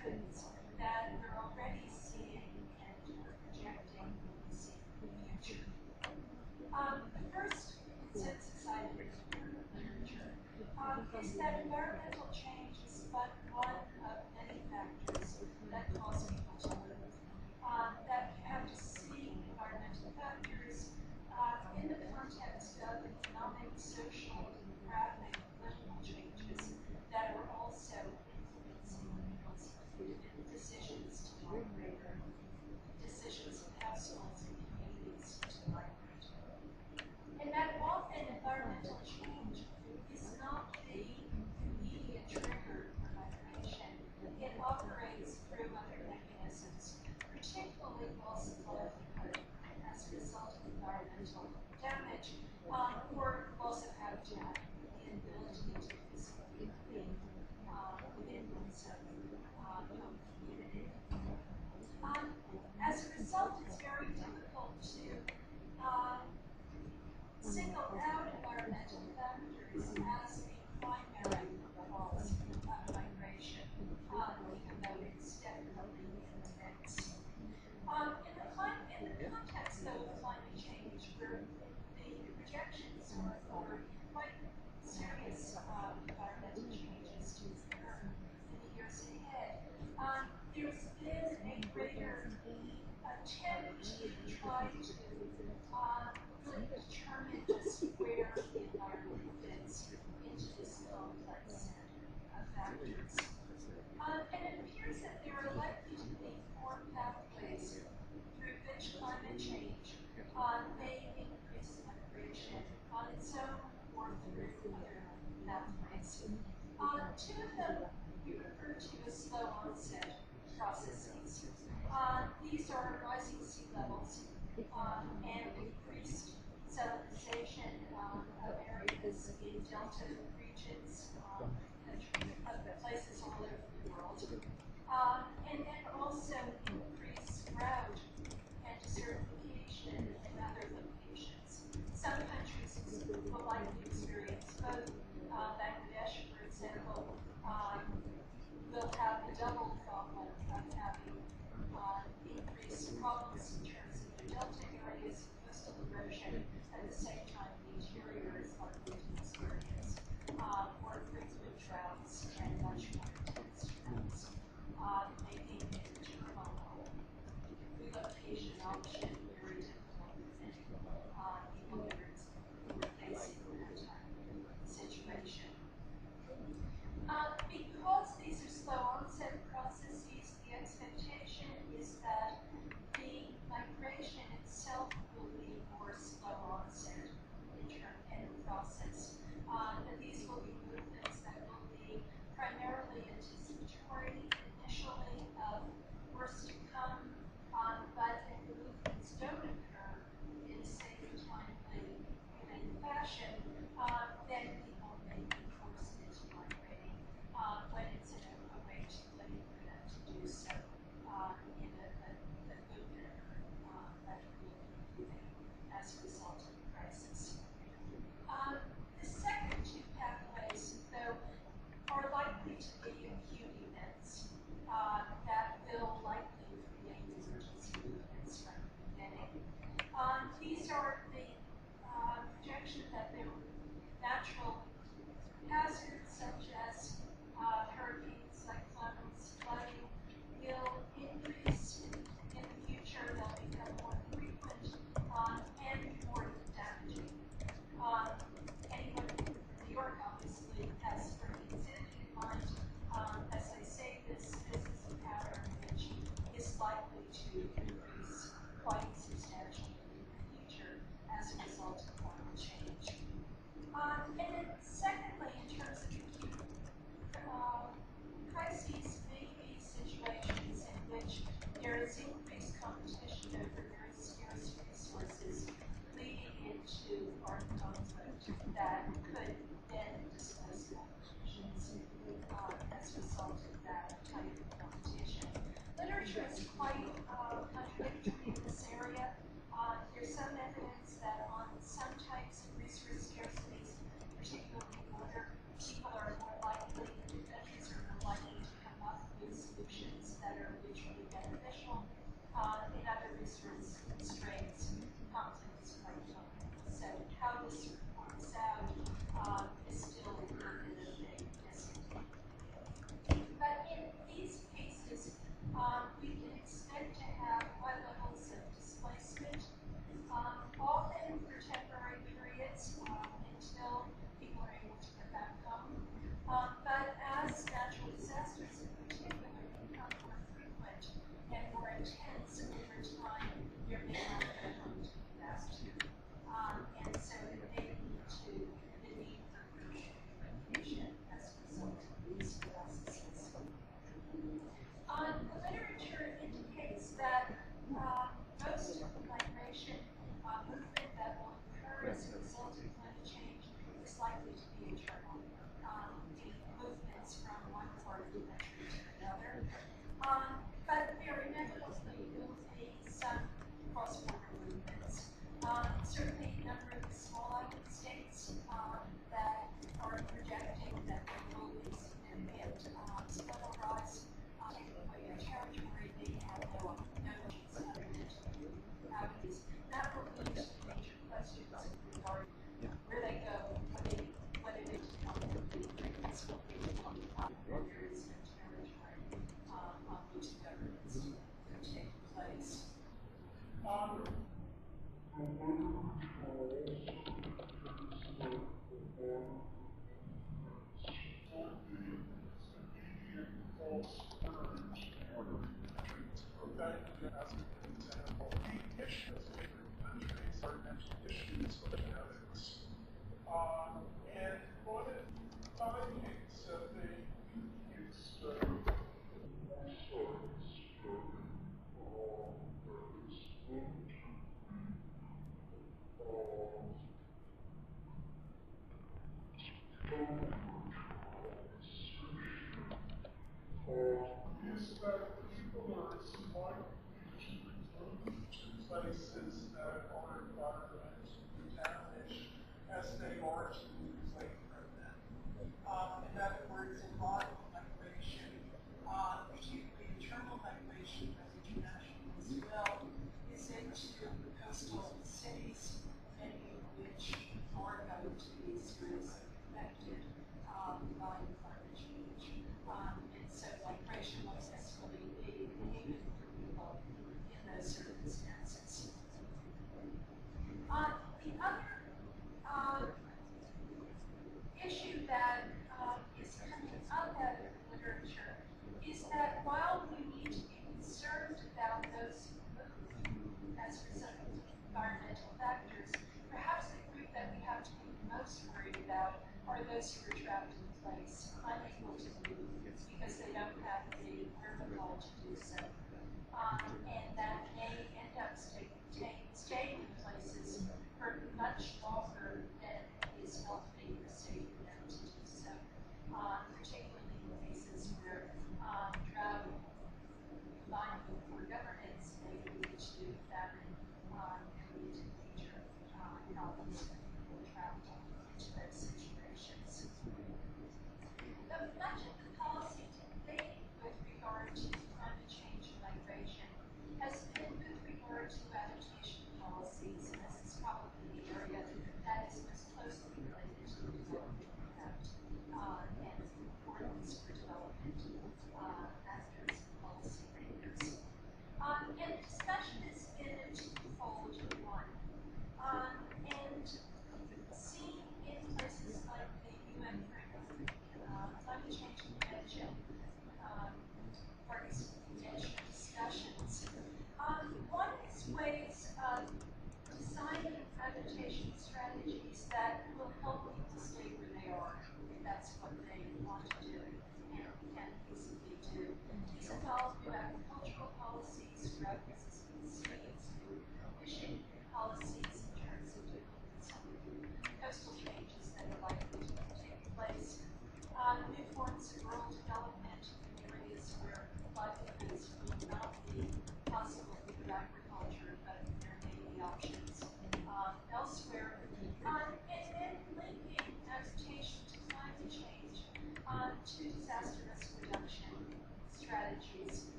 trends that we're already seeing and projecting we see in the future. The first consensus item in the literature is that environmental change is but one of many factors that cause people to move. That you have to see environmental factors in the context of economic, social, demographic, political changes that are also influencing people's decisions to migrate or decisions of households and communities to migrate. And that often environmental change is not the immediate trigger for migration. It operates through other mechanisms, particularly loss of livelihood as a result of environmental damage or loss of habitat, the inability to physically live within one's own community. As a result, it's very difficult to single out environmental factors as a primary cause of migration, even though it's definitely in the mix. In the context, though, of climate change, where the projections are for quite serious environmental changes to occur in the years ahead, there's been a greater attempt to try to really determine just where the environment fits into this complex set of factors. And it appears that there are likely to be 4 pathways through which climate change may increase migration on its own or through other pathways. 2 of them we refer to as slow onset processes. These are rising sea levels and increased salinization of areas in delta regions of places all over the world. And then also increased drought and desertification in other locations. Some countries will likely experience both. Bangladesh, for example, will have the double problem of having increased problems in terms of the delta areas of coastal erosion. At the same time, the interior is likely to experience more frequent droughts and much more intense droughts, making maternal relocation option very difficult for many people who are facing that type of situation. Because these are slow onset processes, the expectation is that the migration itself will be more slow onset in the process. And these will be movements that will be primarily anticipatory initially of worse to come, but if the movements don't occur in a safe, timely, humane fashion, then people may be forced into migrating when it's in a way too late for them to do so in a good manner that will be improving as a result of the crisis. The second 2 pathways, though, are likely to be acute events that will likely create emergency movements from the beginning. These are the projection that there are natural hazards such as hurricanes, cyclones, flooding will increase in the future. They'll become more frequent and more damaging. Anyone from New York obviously has Hurricane Sandy in mind. As I say, this is a pattern which is likely to increase quite substantially in the future as a result of climate change. And then secondly, in terms of acute crises, may be situations in which there is increased competition over very scarce resources, leading into armed conflict that could then displace populations as a result of that type of competition. Literature is quite contradictory in this area. There's some evidence that on some types of resource scarcities, particularly water, people are more likely, countries are more likely to come up with solutions that are mutually beneficial. In other resource constraints, conflicts like so how this works out is still in a big discussion. But in these cases, we can expect to have high levels of displacement, often for temporary periods until people are able to get back home. But as natural disasters in particular become more frequent and more intense over time, there may not be a home to be back to. And so it may lead to the need for crucial communication as a result of these processes. The literature indicates that most migration movement that will occur as a result of climate change is likely to be internal. The movements from one part of the country to another. But there inevitably will be some cross-border movements. Certainly a number of the small island states that are projecting that there will be significant sea level rise taking away their territory. They have no means of identifying out of these. That will lead to major questions regarding where they go, whether they become agreements will be where there is no territory on which governments will take place. And for the findings of the is that people are smart to places that are environmentally damaged as they are to move away from them. In other words, a lot of migration, particularly internal migration, but international as well, is into coastal cities, many of which are going to be seriously affected by climate change. And so migration will necessarily be a haven for people in those circumstances. The other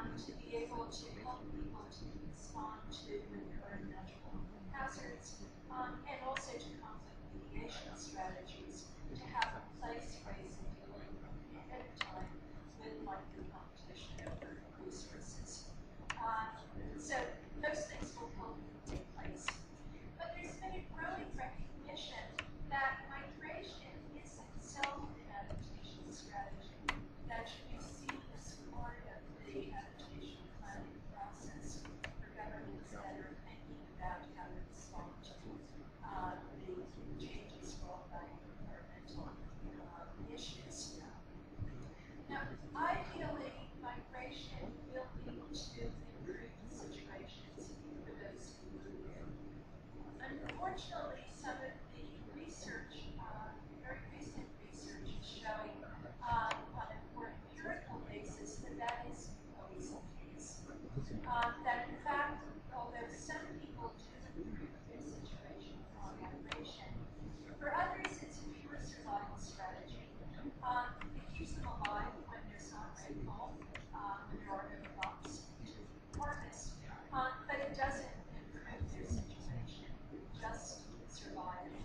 to be able to help people to respond to recurrent natural hazards, and also to conflict mediation strategies to have a place ways of dealing ahead of time with likely competition over resources. So those things will help take place. But there's been a growing recognition that migration is itself an adaptation strategy that should be seen as part of the adaptation planning process for governments that are thinking about how to respond to the changes brought by environmental issues. Now, ideally, migration will lead to improved situations for those who move in. Unfortunately, some of the research, very recent research, is showing on a more empirical basis that that isn't always the case. That in fact, although some people do improve their situation on migration, for others it's a pure survival strategy. It keeps them alive when there's not rainfall, when there are no crops to harvest, but it doesn't improve their situation, just surviving.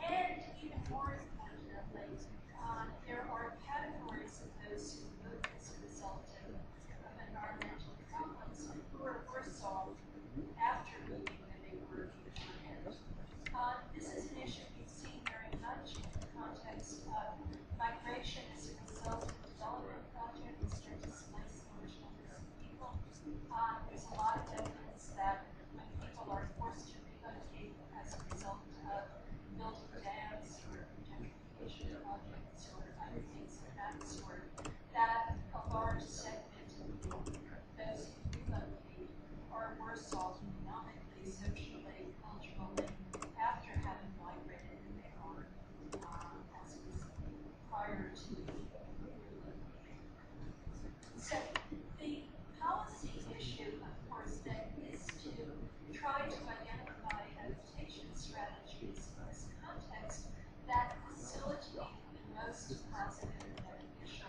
And even more importantly, there are categories of those who move as a result of environmental problems who are worse off after moving than they were beforehand. This is an issue we've seen very much in the context of migration as a result of development projects that displace large numbers of people. There's a lot of evidence that when people are forced to relocate as a result of building dams or gentrification projects or other things of that sort, that a large segment of those who relocate are worse off economically, socially, culturally, after having migrated than they are as was prior to relocating. So the policy issue, of course, then is to try to identify adaptation strategies in this context that facilitate the most positive and beneficial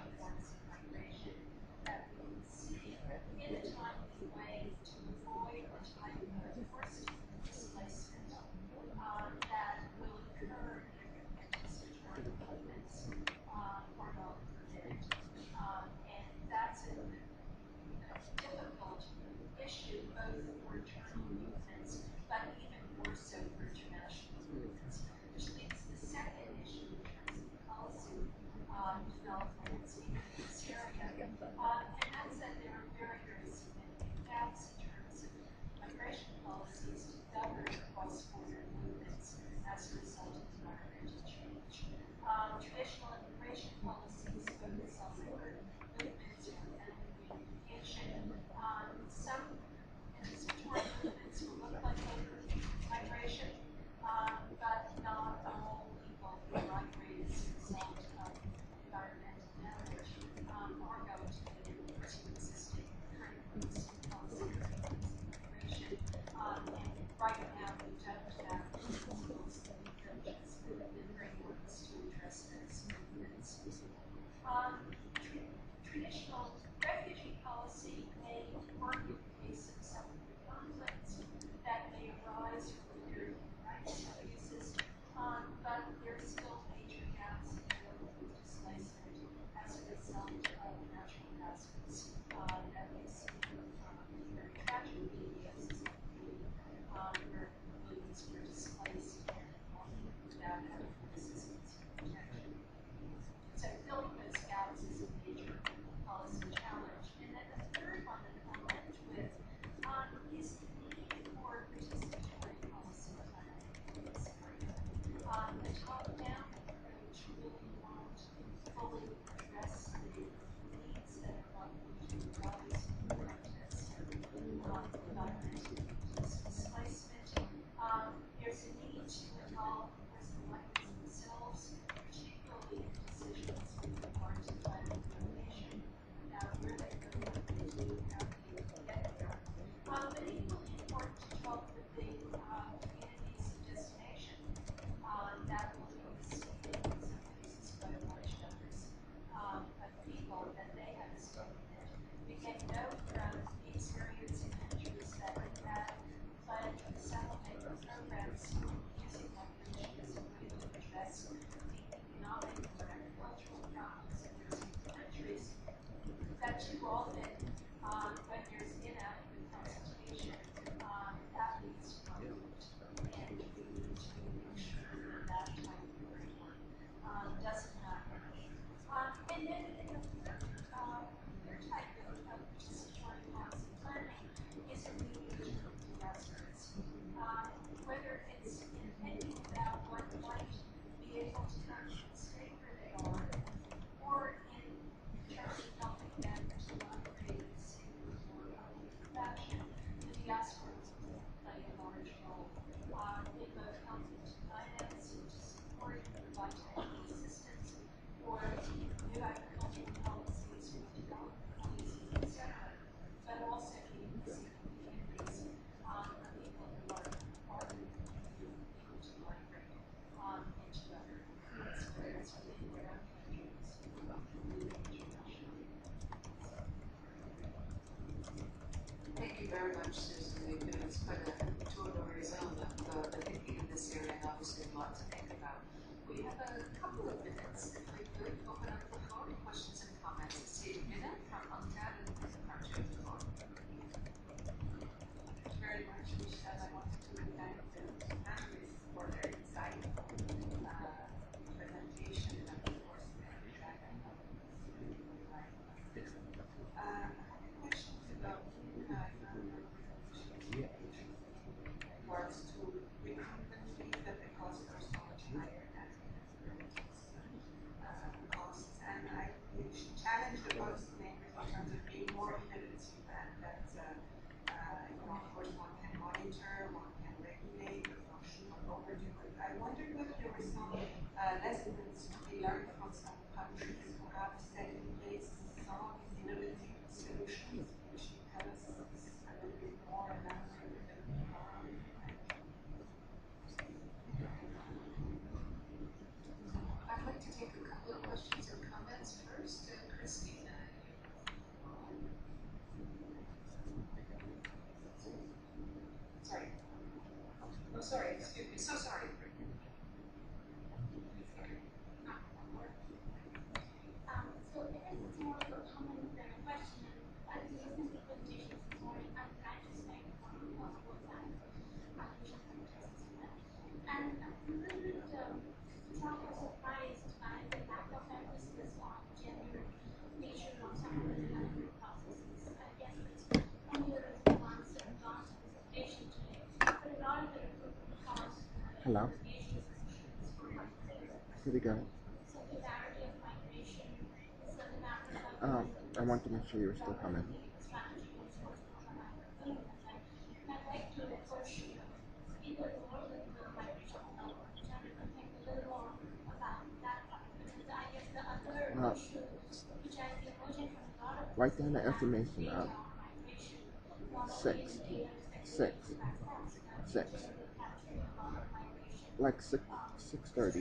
you very much, Susan. It's quite a tour de horizon of the thinking in this area, and obviously a lot to think about. We have a couple of minutes, if I could open up the floor, questions and comments. I see Minna from UNCTAD and from the floor. Thank you very much, Michelle. I wanted to thank the panelists for their insightful presentation and of course their track record. I have a question about regards to recruitment fees that the costs are so much higher than costs, and I challenge the policymakers in terms of being more innovative, and that of course one can monitor, one can regulate, one should not overdo it. I wondered whether there were some lessons to be learned from some countries who have set in place some of these innovative solutions, which you tell us a little bit more elaborate. I'd like to take a couple of questions and comments first. Christina. Sorry. Oh, sorry, excuse me. So sorry. So I guess it's more of a comment than a question. I was listening to presentations this morning. I'm glad to say one of both sides, Asian countries as well. And I'm a little bit somewhat surprised by the lack of emphasis on gender nature of some of the development processes. I guess it's only a response and not a presentation today. But a lot of the recruitment costs Hello? Asian solutions for countries. Here we go. Circularity of migration, Southern Africa. I want to make sure you're still coming. Strategy was supposed to come out of the and I'd like to push either the more political migration or gender to think a little more about that part. Because I guess the other issue, which I see emerging from a lot of Write down the information migration, not only in data six. Like 6:30. circular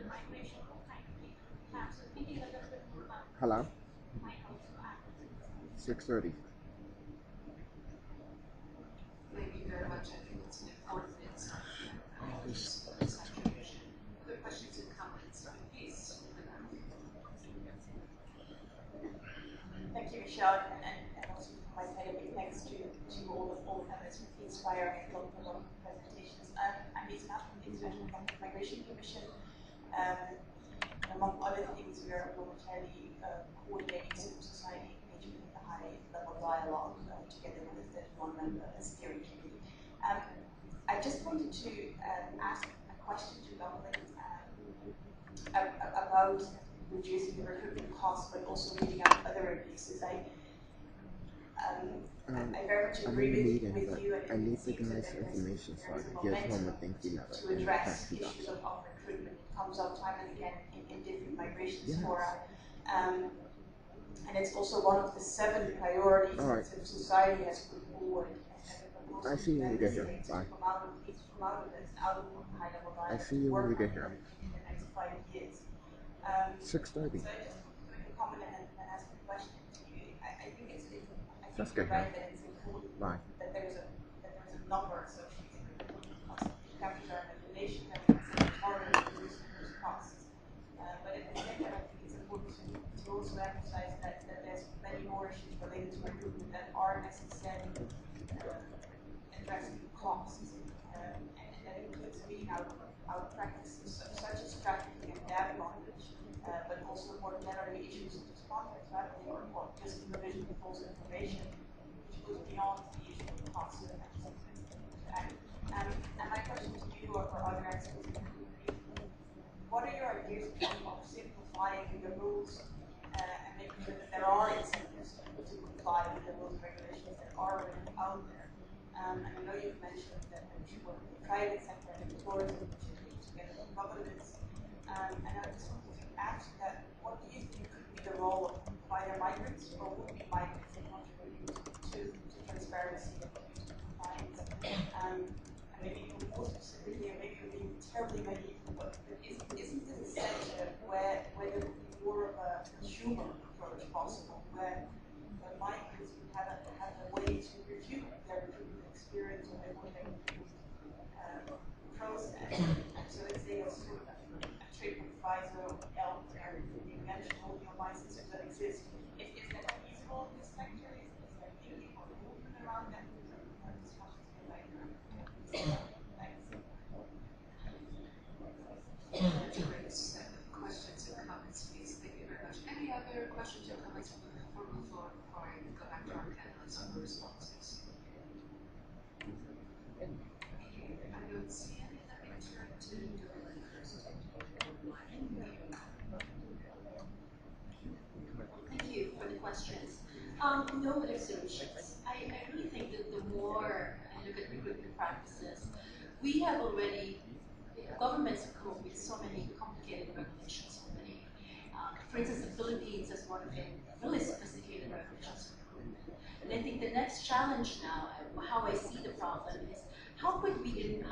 migration, what kind of data we have. So thinking a little bit more about Hello? might also add. 6:30. Thank you very much. I think it's an important insight. Other questions and comments? Please. Thank you, Michelle, and also from my side, a big thanks to all the panelists for the inspiring and thought-provoking presentations. I'm Lisa from the International Economic Migration Commission. Among other things, we are momentarily coordinating civil society engagement in the high-level dialogue together with the 31-member steering committee. I just wanted to ask a question to government about reducing the recruitment costs, but also reading out other abuses. I very much agree with you, and I need the guy's information so I can give him a thank you letter. to address issues of recruitment. It comes up time and again in different migration fora. And it's also one of the 7 priorities that civil society has put forward. I see you when you get here. Bye. I see you when you get here. In the next 5 years. 6:30. So I just make a comment and ask a question to you. I think it's right that it's important that there is a number associated with recruitment costs. If countries are in a relation, then it's harder to reduce those costs. But at the same time, I think it's important to also emphasize that there's many more issues related to recruitment that are necessarily addressing costs. And that includes weeding out practices such as trafficking and data bondage, but also more generally issues such as content traveling or just the provision of false information, which goes beyond the issue of cost. And my question to you or other experts in the group, what are your ideas of simplifying the rules and making sure that there are incentives to comply with the rules and regulations that are already out there? And I know you've mentioned that we should work with the private sector and the tourism, we should work together with governments. And I just wanted to ask that, what do you think could be the role of either migrants or would-be migrants in contributing to transparency and to compliance? And maybe more specifically, and maybe you're being terribly naive, but isn't this a sector where there would be more of a consumer approach possible, where migrants would have a way to review process. So let's say a sort of a TripAdvisor, Yelp, and you mentioned all your licenses that exist. Is that feasible in this sector? Is there thinking or movement around that? Discussions with like questions and comments, please. Thank you very much. Any other questions or comments from the floor before I go back to our panelists on the responses? I don't see any. Let me turn to Dylan first. Thank you for the questions. Innovative solutions. I really think that the more I look at recruitment practices, we have already, governments have come up with so many complicated regulations already. For instance, the Philippines has one of the really sophisticated regulations for recruitment. And I think the next challenge now, how I see the problem is, how could we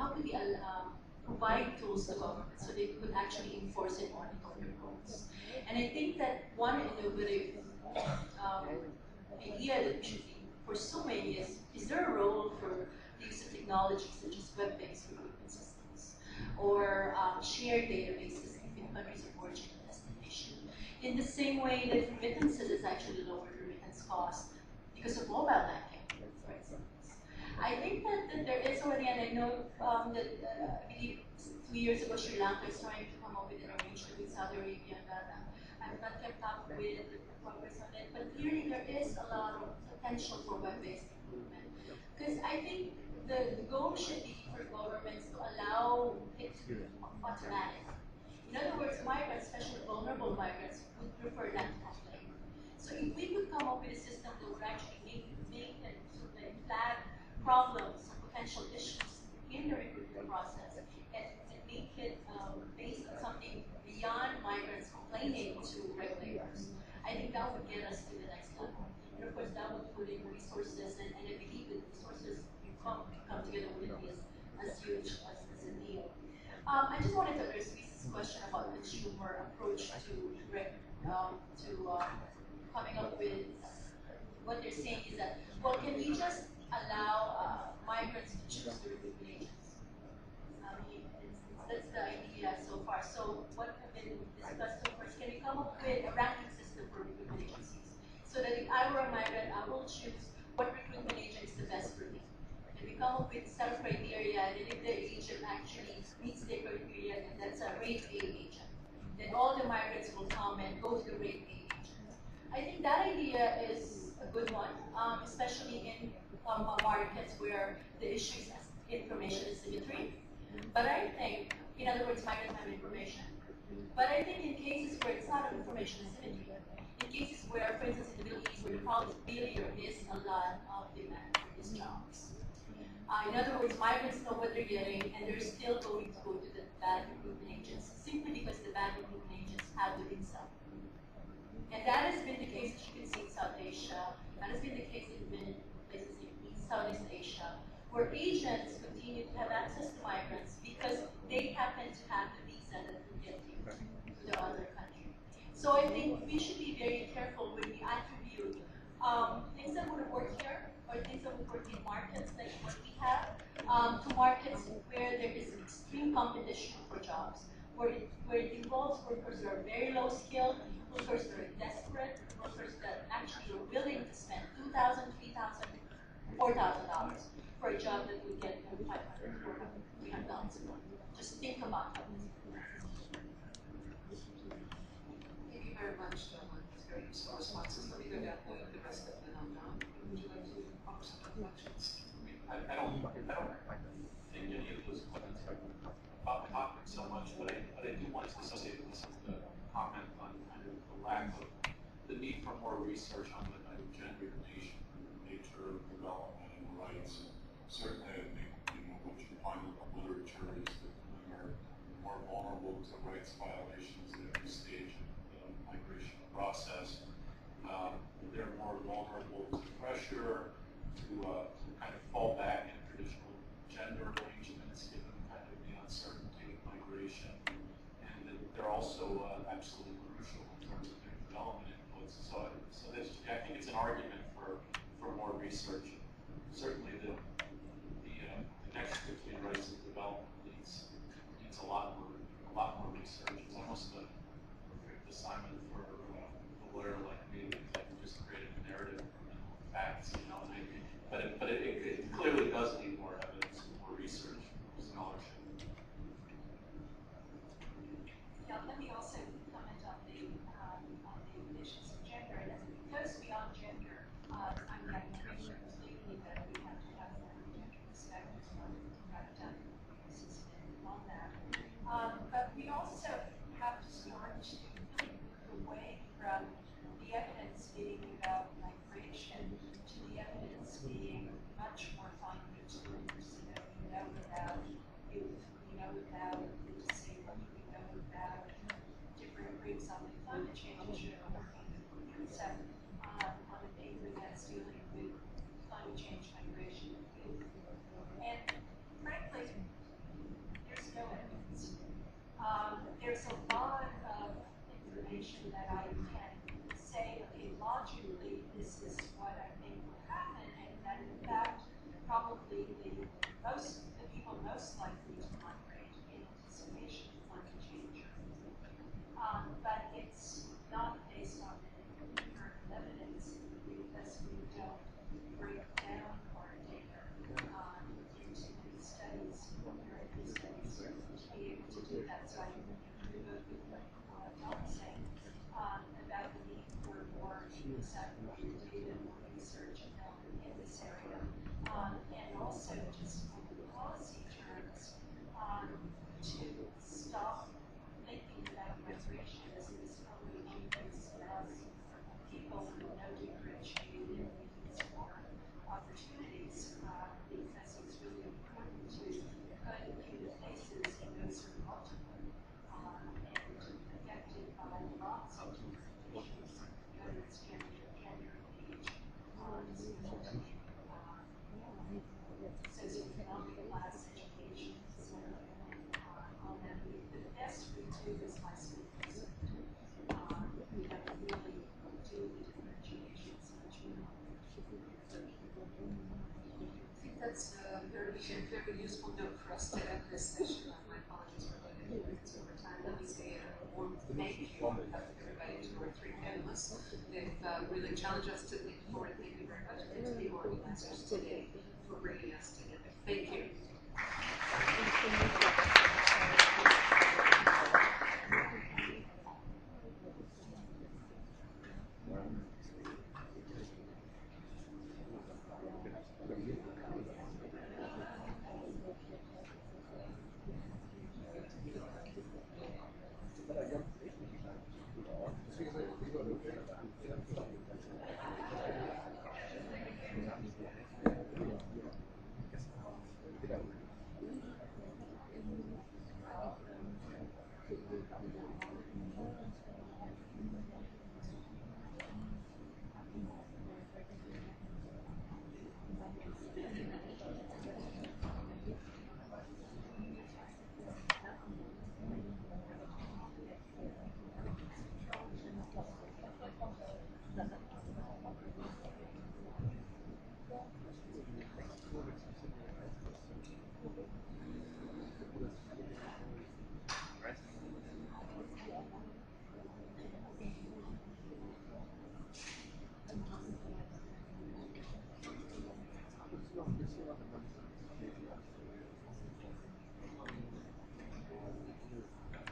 provide tools to government so they could actually enforce it on their roles? And I think that one innovative idea that we should be pursuing is there a role for the use of technology such as web-based recruitment systems or shared databases between countries of origin and destination? In the same way that remittances has actually lowered remittance costs because of mobile banking, for instance. I think that there is already, and I know that I believe 2 years ago Sri Lanka is trying to come up with an arrangement with Saudi Arabia that I've not kept up with the progress on it, but clearly there is a lot of potential for web-based improvement. Because I think the goal should be for governments to allow it to be automatic. In other words, migrants, especially vulnerable migrants, would prefer not to complain. So if we could come up with a system that would actually make and sort of like flag problems or potential issues in the recruitment process and make it based on something beyond migrants complaining to regulators, I think that would get us to the next level. And of course, that would put in resources, and I believe that resources come together wouldn't be as huge as a deal. I just wanted to address Lisa's question about consumer approach to coming up with what they're saying is that, well, can we just allow migrants to choose the recruitment agents? I mean, that's the idea so far. So what have been discussed so far is, can we come up with a ranking system for recruitment agencies? So that if I were a migrant, I will choose what recruitment agent is the best for me. And we come up with a set of criteria, and if the agent actually meets the criteria, then that's a rate A agent. Then all the migrants will come and go to the rate A agent. I think that idea is a good one, especially in markets where the issue is information asymmetry. But I think, in other words, migrants have information. But I think in cases where it's not information asymmetry, in cases where, for instance, in the Middle East, where the problem is really there is a lot of demand for these jobs. In other words, migrants know what they're getting, and they're still going to go to the bad recruitment agents simply because the bad recruitment agents have the insight. And that has been the case, as you can see, in South Asia. That has been the case in many places in Southeast Asia, where agents continue to have access to migrants because they happen to have the visa that will get you to the other country. So I think we should be very careful when we attribute things that would work here or things that would work in markets like what we have to markets where there is extreme competition for jobs, where it involves workers that are very low skilled, workers that are desperate, workers that actually are willing to spend $2,000, $3,000, $4,000 for a job that would get them $500, $400, $300 a month. Just think about how this works. Thank you very much, Dylan. It's very useful responses. Let me go down the rest of the note. Would you like to offer some reflections? I don't think any of those comments are about the topic so much, but I do want to associate this with the comment on kind of the lack of the need for more research on the kind of gender nature of development and rights. Certainly, I think what you find in the literature is that women are more vulnerable to rights violations at every stage of the migration process. They're more vulnerable to pressure, to kind of fall back in traditional gender arrangements, given kind of the uncertainty of migration, and that they're also absolutely crucial in terms of their development inputs. So I think it's an argument for more research. Certainly, the know about the disabled, we know about different groups on the climate change issue. I'm working with UNICEF on a paper that's dealing with climate change, migration, and youth. And frankly, there's no evidence. There's a lot of information that I can say, okay, logically, this is what I think will happen, and that in fact, probably the people most likely to migrate in anticipation of climate change. But it's not based on any empirical evidence because we don't break down our data into many studies, empirical studies, to be able to do that. So I agree with what Tom was saying about the need for more disaggregated data, more research in this area, and also just on the policy terms to stop thinking about migration as this homogeneous mass of people with no differentiated needs or opportunities, because it's really important to put human faces in those who are multiple and affected by lots of different issues, whether it's gender, age, socioeconomic class, education, etc. On that, the best we do is by speakers. We have to really do the differentiations much more. I think that's a very useful note for us to end this session. My apologies for running over time. Let me say a warm thank you everybody to our three panelists. They've really challenged us to think forward. Thank you very much. And to the organizers today for bringing us together. Thank you.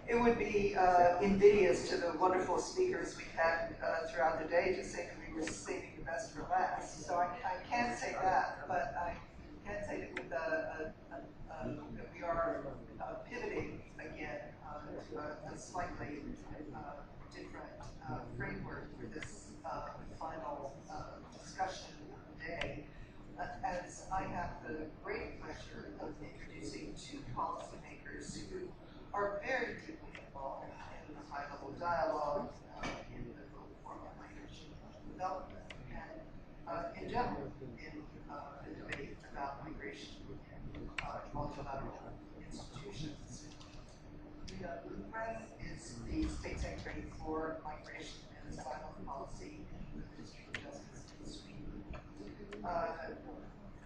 It would be invidious to the wonderful speakers we've had throughout the day to say that we were saving the best for last. So I can't say that, but I can say that with that we are pivoting again to a slightly different framework for this final discussion of the day. As I have the great pleasure of introducing two policymakers who are very deeply involved in the high-level dialogue in the global forum on migration and development, and in general in the debate about migration in multilateral institutions. Rita Lundgren is the State Secretary for Migration and Asylum Policy in the Ministry of Justice in Sweden.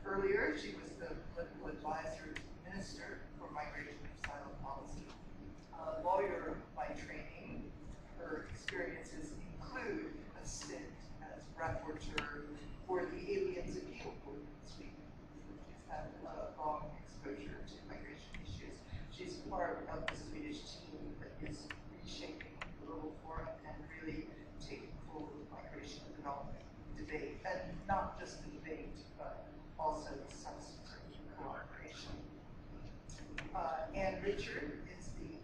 Earlier, she was the political advisor to the Minister for Migration and Asylum Policy. A lawyer by training, her experiences include a stint as rapporteur for the Aliens Appeal Court in Sweden. She's had long exposure to migration issues. She's part of the Swedish team that is reshaping the global forum and really taking forward the migration and development debate, and not just the debate, but also the substance of cooperation. Ann Richard is the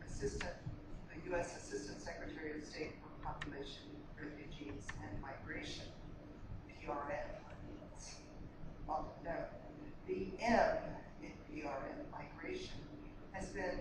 U.S. Assistant Secretary of State for Population, Refugees, and Migration, PRM. It's often known. The M in PRM, migration, has been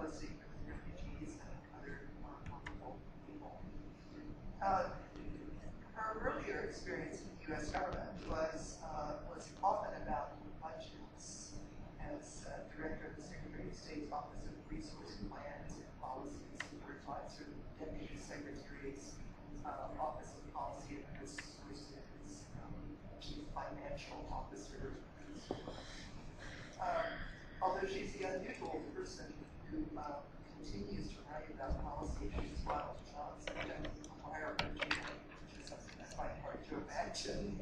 complicity with refugees and other more vulnerable people. Her earlier experience in the U.S. government was often about budgets. As director of the Secretary of State's Office of Resource Plans and Policies, worked through the Deputy Secretary's Office of Policy and Resources, Chief Financial Officer. Although she's the unusual person who continues to write about policy issues while jobs don't require her to, which is something I find hard to imagine.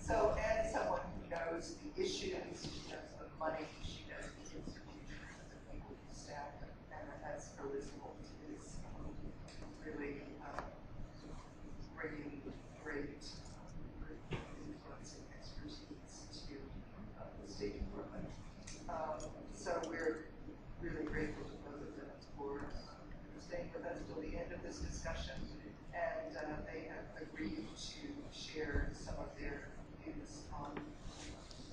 So, and someone who knows the issues, she knows the money, she knows the institutions, the people who staff them, and as her result is really bringing great influence and expertise to the State Department. So we're really grateful to both of them for staying with us till the end of this discussion, and they have agreed to share some of their views on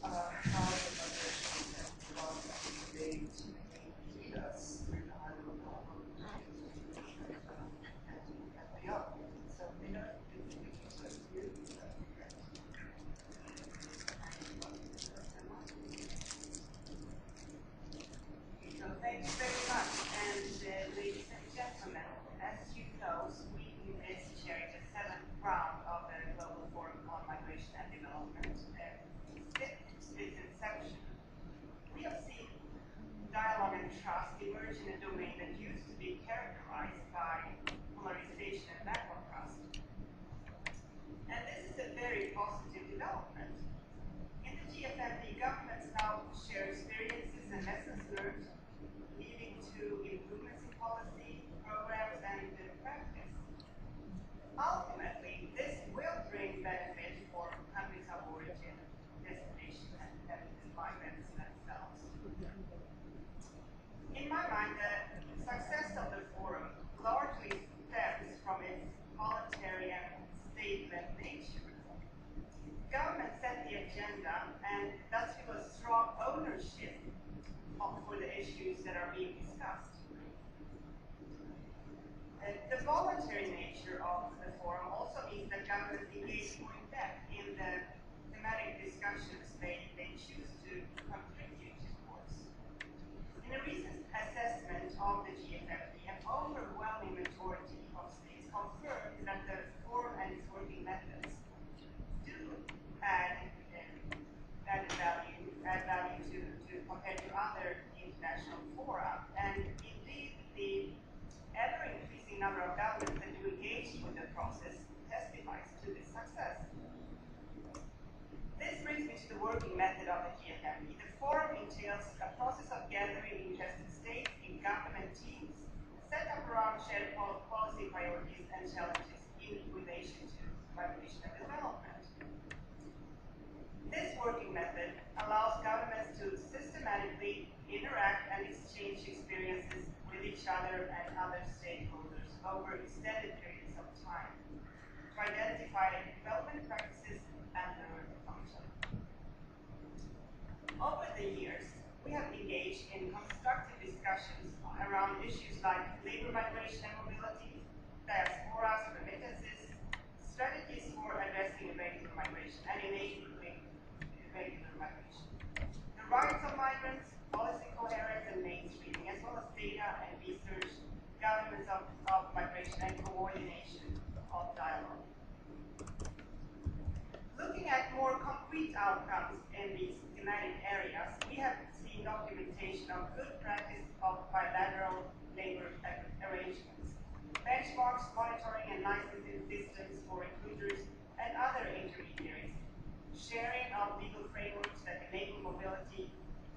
how the migration and belonging can be made to lead us through the high-level and beyond. So, Mina, do you think you would you? So thank you very much. And ladies and gentlemen, as you know, Sweden is chairing the 7th round of the Global Forum on Migration and Development. Since its inception, we have seen dialogue and trust emerge in a domain that used to be characterized by polarization and lack of trust. And this is a very positive development. In the GFMD, governments now share experiences and lessons learned, leading to improvements in policy, programs, and practice. Ultimately, this will bring benefit for countries of origin, destination, and migrants themselves. In my mind, the success of the forum largely stems from its voluntary and state-led nature. Government set the agenda and thus feel a strong ownership for the issues that are being discussed. The voluntary nature of the forum also means that governments engage more in depth in the thematic discussions they choose to contribute towards. In a recent assessment of the GFFD, an overwhelming majority of states confirmed that the forum and its working methods do add value to compared to other international fora, and indeed the ever-increasing number of governments that do engage with the process testifies to this success. This brings me to the working method of the GFMD. The forum entails a process of gathering interested states in government teams set up around shared policy priorities and challenges in relation to migration and development. This working method allows governments to systematically interact and exchange experiences with each other and other stakeholders over extended periods of time to identify development practices and learn from each other. Over the years, we have engaged in constructive discussions around issues like labor migration and mobility, diasporas, remittances, strategies for addressing irregular migration and enabling irregular migration, the rights of migrants, policy coherence and mainstreaming, as well as data and research, governance of migration and coordination of dialogue. Looking at more concrete outcomes in these thematic areas, we have seen documentation of good practice of bilateral labor arrangements, benchmarks, monitoring and licensing systems for recruiters and other intermediaries, sharing of legal frameworks that enable mobility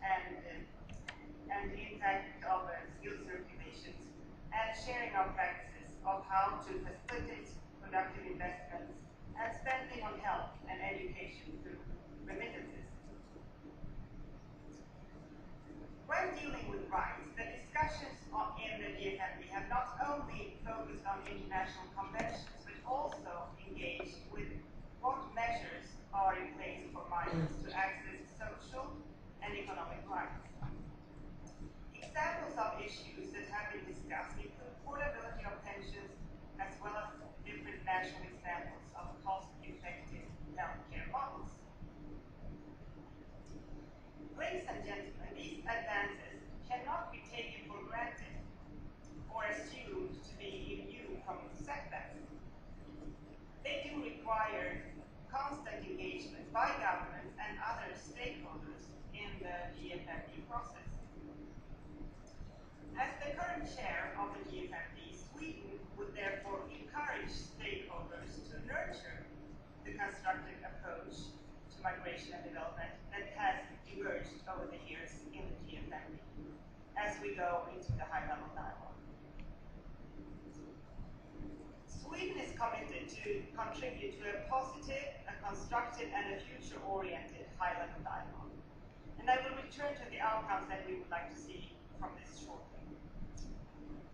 and the impact of skill circulations, and sharing of practices of how to facilitate productive investments and spending on health and education through remittances. When dealing with rights, the discussions in the GFMD have not only focused on international conventions, but also engaged with what measures are in place for migrants to access social and economic rights. Examples of issues that discuss include portability of pensions as well as different national examples of cost-effective healthcare models. Ladies and gentlemen, these advances cannot be taken for granted or assumed to be immune from setbacks. They do require constant engagement by governments and other stakeholders in the GFFD process. As the current chair of the GFFD, Sweden would therefore encourage stakeholders to nurture the constructive approach to migration and development that has emerged over the years in the GFFD as we go into the high-level dialogue. Sweden is committed to contribute to a positive, a constructive, and a future-oriented high-level dialogue. And I will return to the outcomes that we would like to see from this shortly.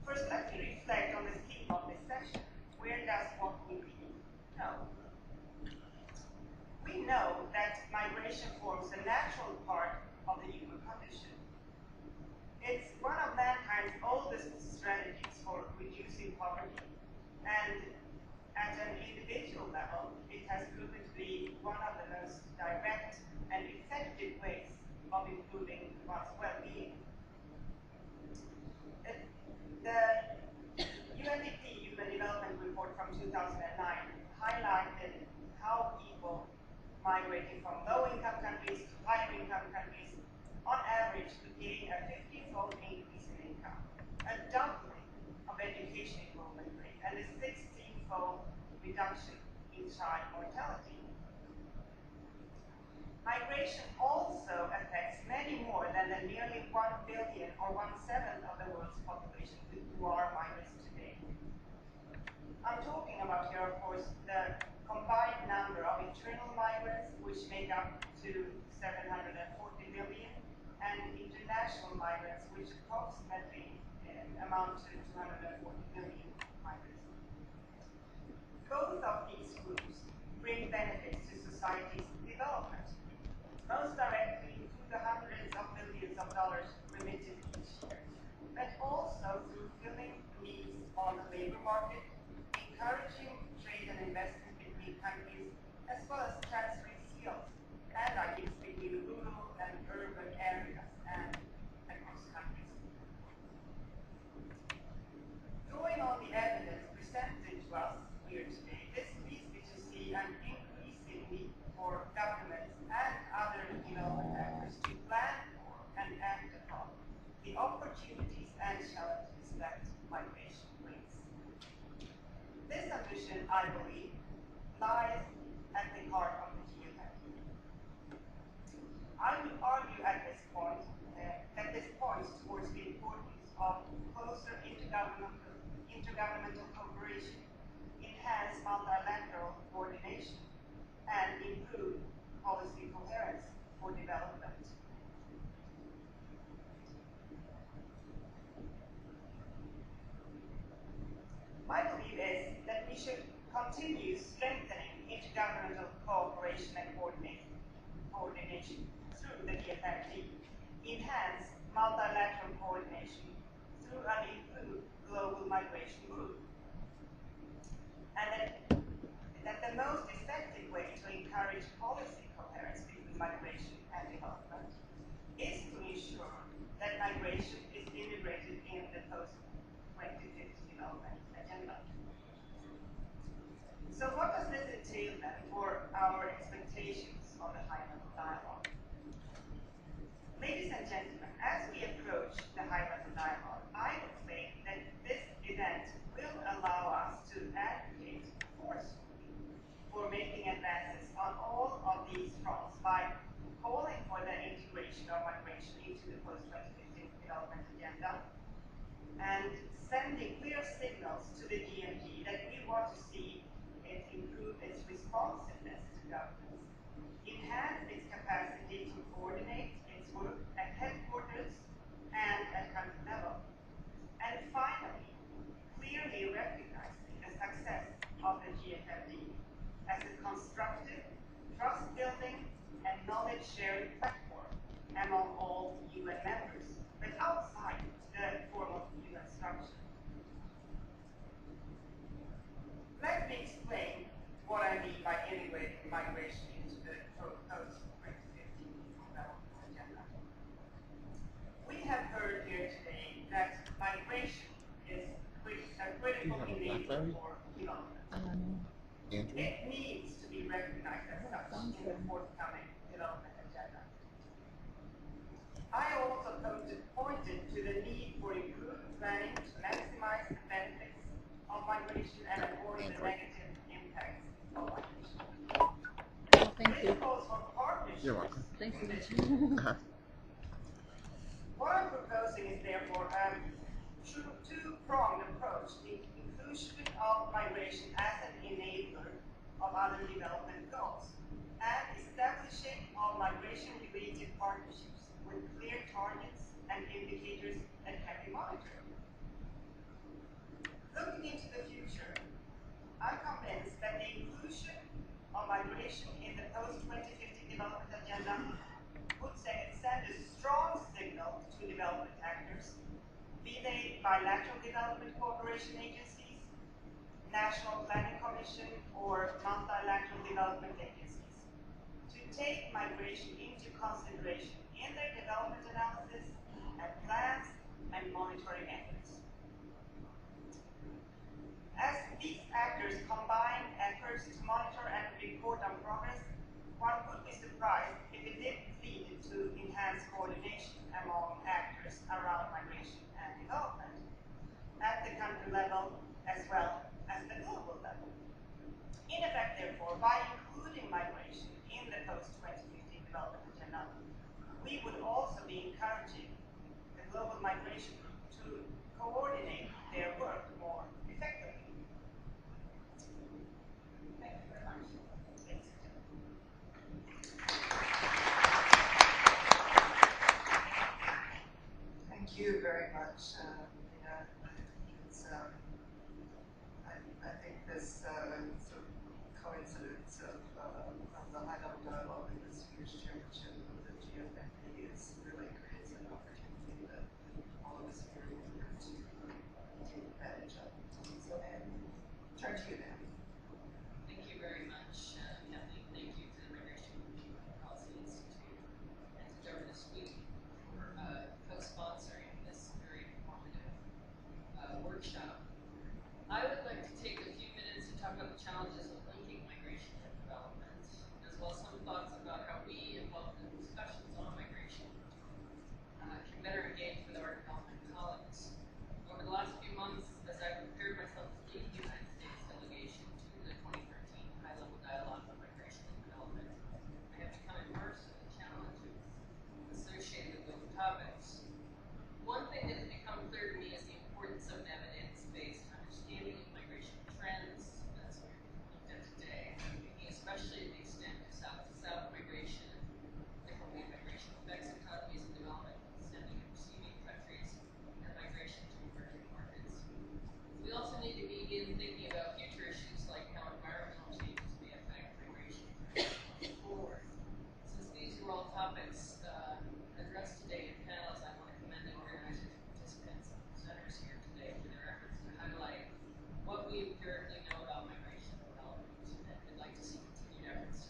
First, let me reflect on the theme of this session. Where does what we read know? We know that migration forms a natural part of the human condition. It's one of mankind's oldest strategies for reducing poverty, and at an individual level, it has proven to be one of the most direct and effective ways of improving one's well-being. The UNDP Human Development Report from 2009 highlighted how people migrating from low-income countries to higher-income countries on average could gain a 15-fold increase in income, a doubling of education enrollment rate, and a 16-fold reduction in child mortality. Migration also affects many more than the nearly 1 billion or 1/7 of the world's population who are migrants today. I'm talking about here, of course, the combined number of internal migrants, which make up to 740 million, and international migrants, which approximately amount to 240 million migrants. Both of these groups bring benefits to society's development, most directly through the hundreds of billions of dollars remitted each year, but also through filling needs on the labor market, encouraging trade and investment between countries, as well as transferring skills and ideas between rural and urban areas and across countries. Drawing on the evidence presented to us here today, this leads me to see an increasing need for governments and other development actors to plan for and act upon the opportunities and challenges that migration brings. This ambition, I believe, lies at the heart of the GFFD. I would argue at this point that this points towards the importance of closer intergovernmental cooperation, enhanced multilateral coordination, and improved policy coherence for development. My belief is that we should continue strengthening intergovernmental cooperation and coordination through the GFFD, enhance multilateral coordination through an improved global migration group, and that the most effective way to encourage policy coherence between migration and development is to ensure that migration is integrated in the post-2050 development agenda. So what does this entail then for our expectations on the high-level dialogue? Ladies and gentlemen, as we approach the high-level dialogue, I would say that this event will allow us to advocate forcefully for making advances on all of these fronts by calling for the integration of migration into the post-2050 development agenda and sending clear signals to the GMG that we want to see it improve its responsiveness to governments, enhance its capacity to coordinate its work at headquarters and at country level, and finally, clearly recognizing the success of the GFFD as a constructive, trust-building, and knowledge-sharing platform among all UN members, but outside the formal UN structure. what I mean by anyway migration into the post-2050 development agenda. We have heard here today that migration is a critical enabler for development. It needs to be recognized as such in the forthcoming development agenda. I also pointed to the need for improved planning to maximize the benefits of migration and avoid the negative impacts of migration. Thank you. This calls for partnerships. You're welcome. Thank you. What I'm proposing is therefore a two-pronged approach: the inclusion of migration as an enabler of other development goals, and establishing of migration-related partnerships with clear targets and indicators that can be monitored. Looking into the future, I'm convinced that the inclusion of migration in the post-2050 development agenda would send a strong signal to development actors, be they bilateral development cooperation agencies, national planning commission, or multilateral development agencies, to take migration into consideration in their development analysis and plans and monitoring efforts. As these actors combine efforts to monitor and report on progress, one would be surprised if it didn't lead to enhanced coordination among actors around migration and development, at the country level as well as the global level. In effect, therefore, by including migration in the post-2050 development agenda, we would also be encouraging the global migration group to coordinate their work more effectively. Thank you very much. Thank you very much, Nina. It's, I think this sort of coincidence of the high-level dialogue and this year's chairmanship of the GFMP really creates an opportunity that all of us are eager to take advantage of. So, Anne, turn to you now. Thank you very much, Kathleen. Thank you to the Migration Policy Institute and to Governance Week for co-sponsoring this very informative workshop. I would like to take a few minutes to talk about the challenges of linking migration and development, as well as some thoughts about how we, involved in discussions on migration, can better engage with our development colleagues. Over the last few months, as I prepared myself to lead the United States delegation to the 2013 High-Level Dialogue on Migration and Development, I have become immersed in the challenges associated with those topics. One thing that has become clear to me is the importance of an evidence-based understanding of migration trends, as we looked at today, thinking especially the extent of South-to-South migration, different way migration affects economies and development, sending and receiving countries, and migration to emerging markets. We also need to begin thinking about future issues like how environmental changes may affect migration going forward. Since these are all topics addressed today in panels, I want to commend the organizers, participants, and presenters here today for their efforts to highlight what we empirically know about migration and development, and we'd like to see continued efforts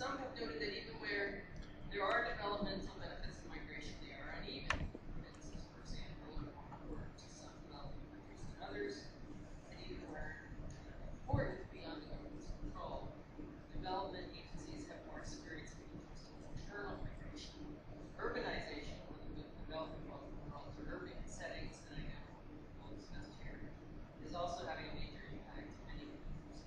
some have noted that even where there are developmental benefits of migration, they are uneven. Remittances, for example, are more important to some developing countries than others, and even where important beyond the government's control. Development agencies have more experience in internal migration. Urbanization, one of the developing world to urban settings that I know we'll discuss here, is also having a major impact in many countries.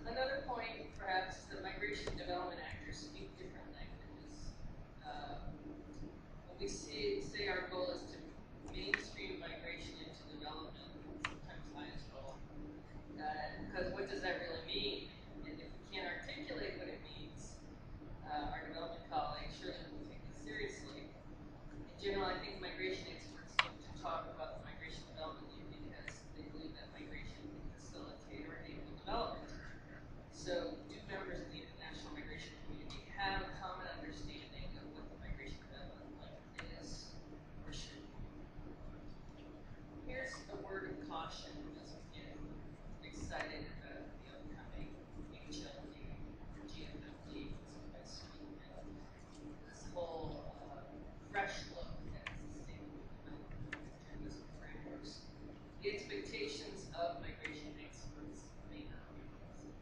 Another point, perhaps, is that migration development actors speak different languages. When we say our goal is to mainstream migration into development, sometimes I as well, because what does that really mean? And if we can't articulate what it means, our development colleagues surely will take this seriously. In general, I think migration experts look to talk about the migration development union because they believe that migration can facilitate or enable development. So, do members of the international migration community have a common understanding of what the migration development is or should be? Here's a word of caution as we get excited about the upcoming HLD, GFFD, this whole fresh look at sustainable development agendas and frameworks. The expectations of migration experts may not be consistent.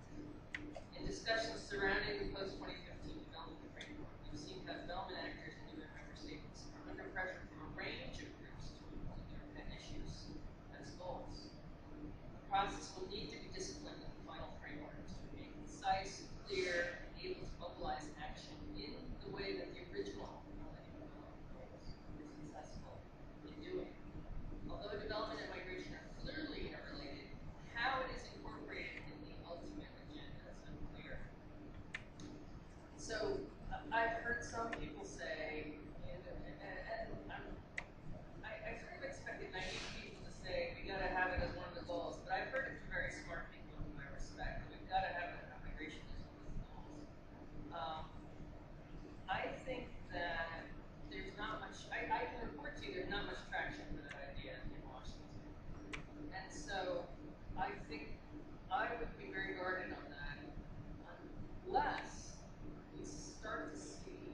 In discussions surrounding the post-2015 development framework, we've seen how development actors and UN member states are under pressure from a range of groups to include their pet issues as goals. The process will need to be disciplined in the final framework to remain concise, clear, and able to mobilize action in the way that the original Millennium Development Goals were successful in doing. Although development and migration are clearly interrelated, how it is incorporated in the ultimate agenda is unclear. So I've heard some people say, and I sort of expected naive people to say we got to have it as one of the goals, but I've heard it from very smart people whom I respect that we've got to have it migration as one of the goals. I think that there's not much. I can report to you there's not much traction for that idea in Washington, and so I think I would be very guarded on that unless we start to see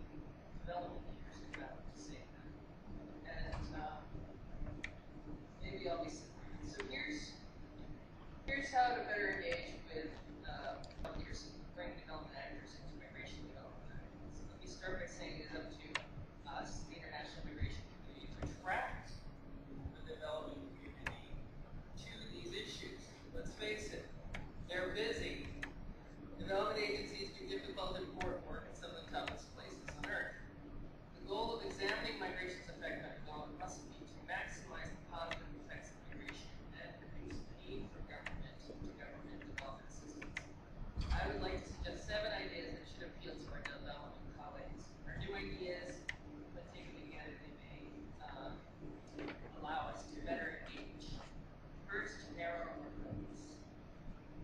development leaders come out to say that. And maybe I'll be surprised. So here's how to better engage with leaders and bring development actors into migration development. So let me start by saying it is up to us, the international migration community, to attract the development community to these issues. Let's face it, they're busy. Development agencies do difficult and important work in some of the toughest places on earth. The goal of examining migration's effect on development must be to maximize the positive effects of migration and reduce the need for government-to-government development assistance. I would like to suggest 7 ideas that should appeal to our development colleagues. Our new ideas, but taken together, they may allow us to better engage. First, narrow our focus.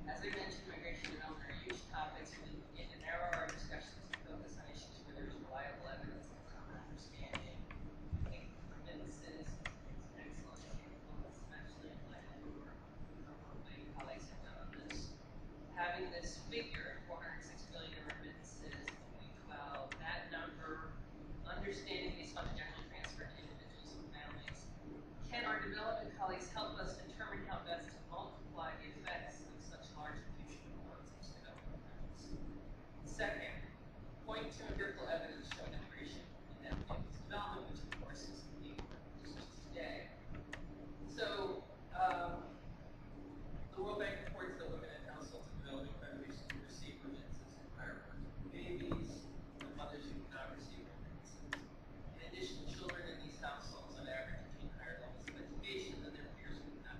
As I mentioned, migration and development are huge topics. We begin to narrow our discussions to focus on issues where there is reliable evidence and common understanding. I think remittances is an excellent example, especially in light of the work my colleagues have done on this. Having this figure, 406 billion in remittances in 2012, that number, understanding these funds generally transferred to individuals and families. Can our development colleagues help us determine how best to multiply the effects of such large infusion of funds into development countries? Second, point to empirical evidence showing that migration enables development, which of course is the discussion today. So, the World Bank reports that women in households in developing countries who receive remittances have higher birth babies than mothers who do not receive remittances. In addition, children in these households on average attain higher levels of education than their peers who do not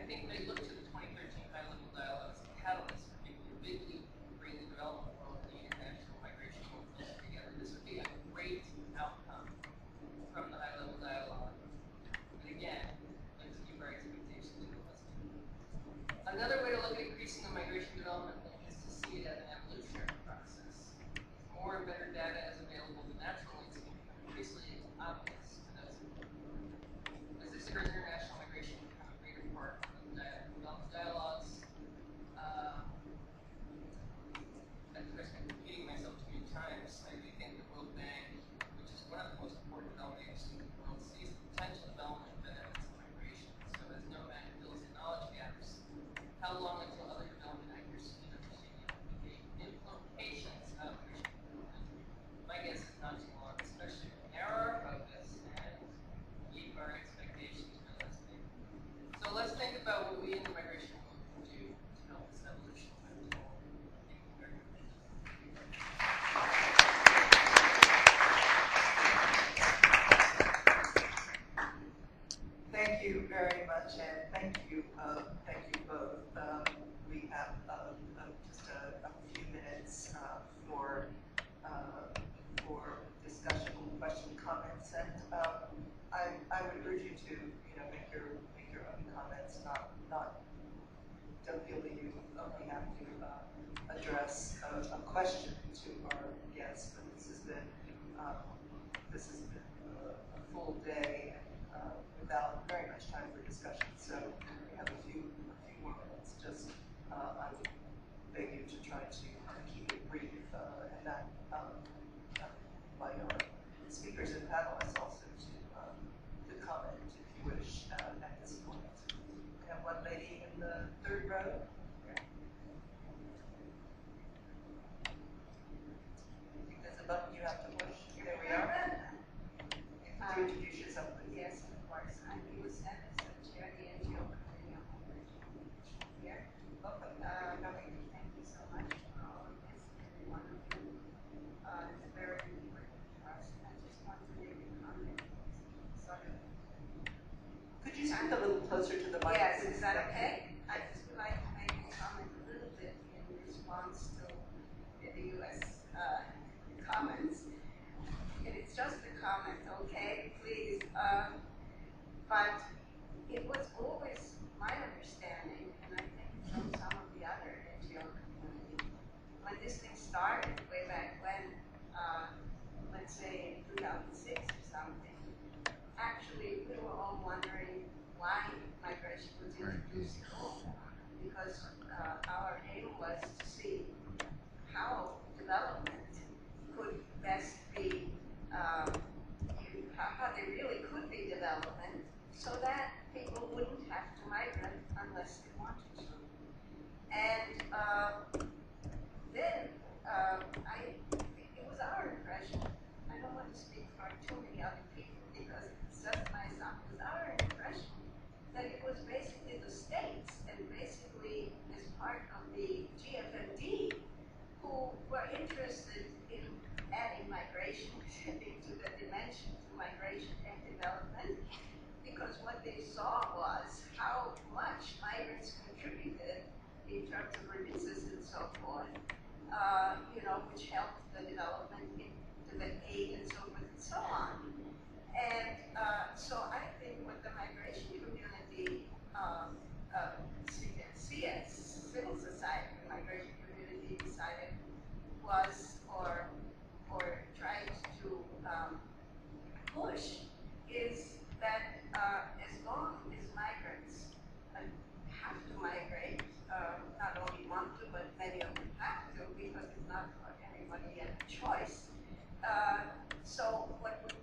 think they look to the 2013 high-level dialogue as a catalyst for people to bigly bring the development world and the international migration movement together. This would be a great outcome from the high-level dialogue. But again, let's keep our expectations realistic. Another way to look at increasing the migration development link is to see it as an evolutionary process. More and better data is available, the natural links can become increasingly obvious to those involved. As this occurs, international migration will become a greater part of the development dialogues. At the risk of repeating myself too many times, I do think the World Bank, which is one of the most important development agencies in the world, sees the potential development benefits of migration. So as Nomad fills in knowledge gaps, how long until other development actors can understand the implications of migration development? My guess is not too long, especially if we narrow our focus and keep our expectations realistic. So let's think about what we in the migration movement can do to help this evolution move forward. Thank you very much. Thank you very much, and thank you both. We have just a few minutes for discussion, question, comments, and I would urge you to make your own comments, not don't feel that you only have to address a question to our guests. But this has been a full day without very much time for discussion. So we have a few more minutes. Just I would beg you to try to keep it brief, and that by our speakers and panelists also to comment if you wish at this point. We have one lady in the third row. I think there's a button you have to push. There we are. Could you introduce yourself, please? Yes, of course. I'm Lewis Evans, the chair of the NGO Committee on Migration here. Welcome. Thank you so much for all of this, every one of you. It's very important for us. I just want to make a comment. Could you speak a little closer to the mic? Yes, is that okay? I just would like to make a comment a little bit in response to the U.S. Comments. And it's just a comment, okay? Please. But it was always my understanding, and I think from some of the other NGO community, when this thing started way back when, let's say in 2006 or something, actually we were all wondering why migration was introduced at all. Because our aim was to see how development could best be, how there really could be development so that people wouldn't have to migrate unless they wanted to. And then it was our impression, I don't want to speak for too many other people because it's just myself, it was our impression that it was basically the states and basically as part of the GFMD who were interested in adding migration into the dimension to migration and development, because what they saw was how much migrants contributed in terms of remittances and so forth, which helped the development in the aid and so forth and so on. And so I think what the migration community, CS, civil society, the migration community decided was, or tried to push, is that as long as migrants have to migrate, not only want to, but many of them have to, because it's not for everybody yet a choice. So what would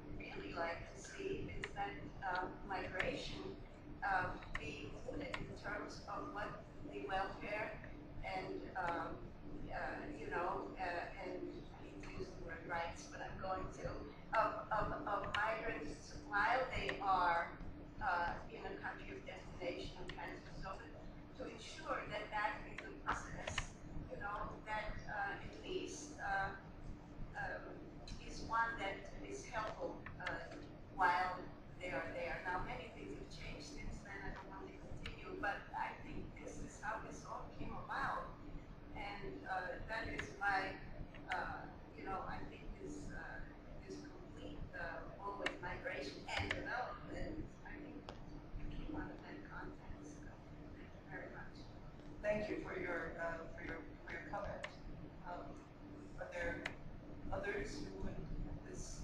thank you for your comment. Are there others who would, at this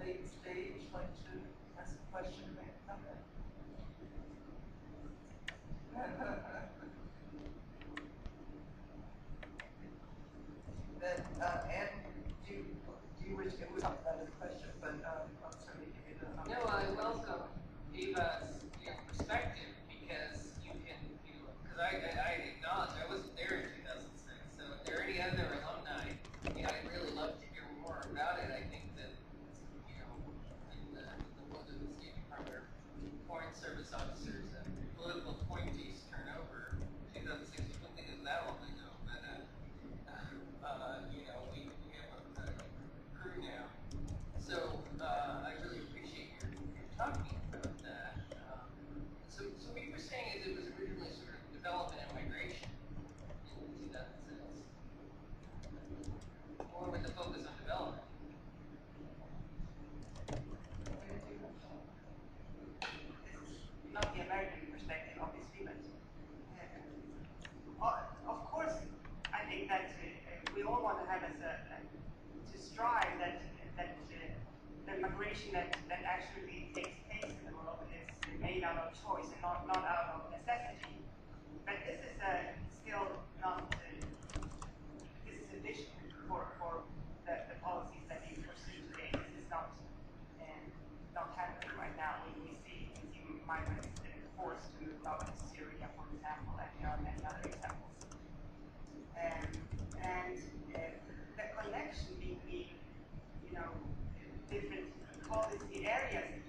late stage, like to ask a question or make a comment? Then, Anne, do you wish, it was not that as a question, but I'm sorry to give you the No, I welcome Eva's perspective because you can, because I acknowledge I wasn't there in 2006. So if there are any other alumni, I'd really love to hear more about it. I think that in the world of the State Department, Foreign Service officers and political appointees turnover, 2006 you wouldn't think it was that long ago, but we have a crew now. So I really appreciate your talking about that. So what you were saying is it was originally sort of development and migration in 2006, or with the focus on development. Not the American perspective, obviously, but of course, I think that we all want to have to strive that the migration that actually takes place in the world is made out of choice and not out of necessity. But this is still not. This is a vision for the policies that you pursue today. This is not happening right now. We see migrants forced to move out to Syria, for example, and there are many other examples. And the connection between different policy areas.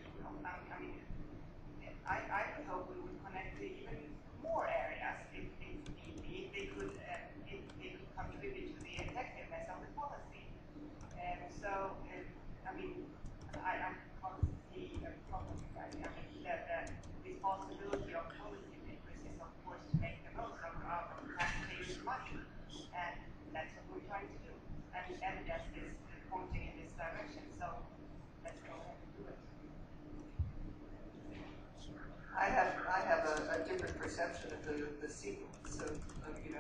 I would hope we would connect to even more areas if they could contribute to the effectiveness of the policy. I'm constantly a problem. The responsibility of policymakers is, of course, to make the most of taxpayers' money, and that's what we're trying to do. And evidence is pointing in this direction, so let's go ahead and do it. I have a different perception of the sequence of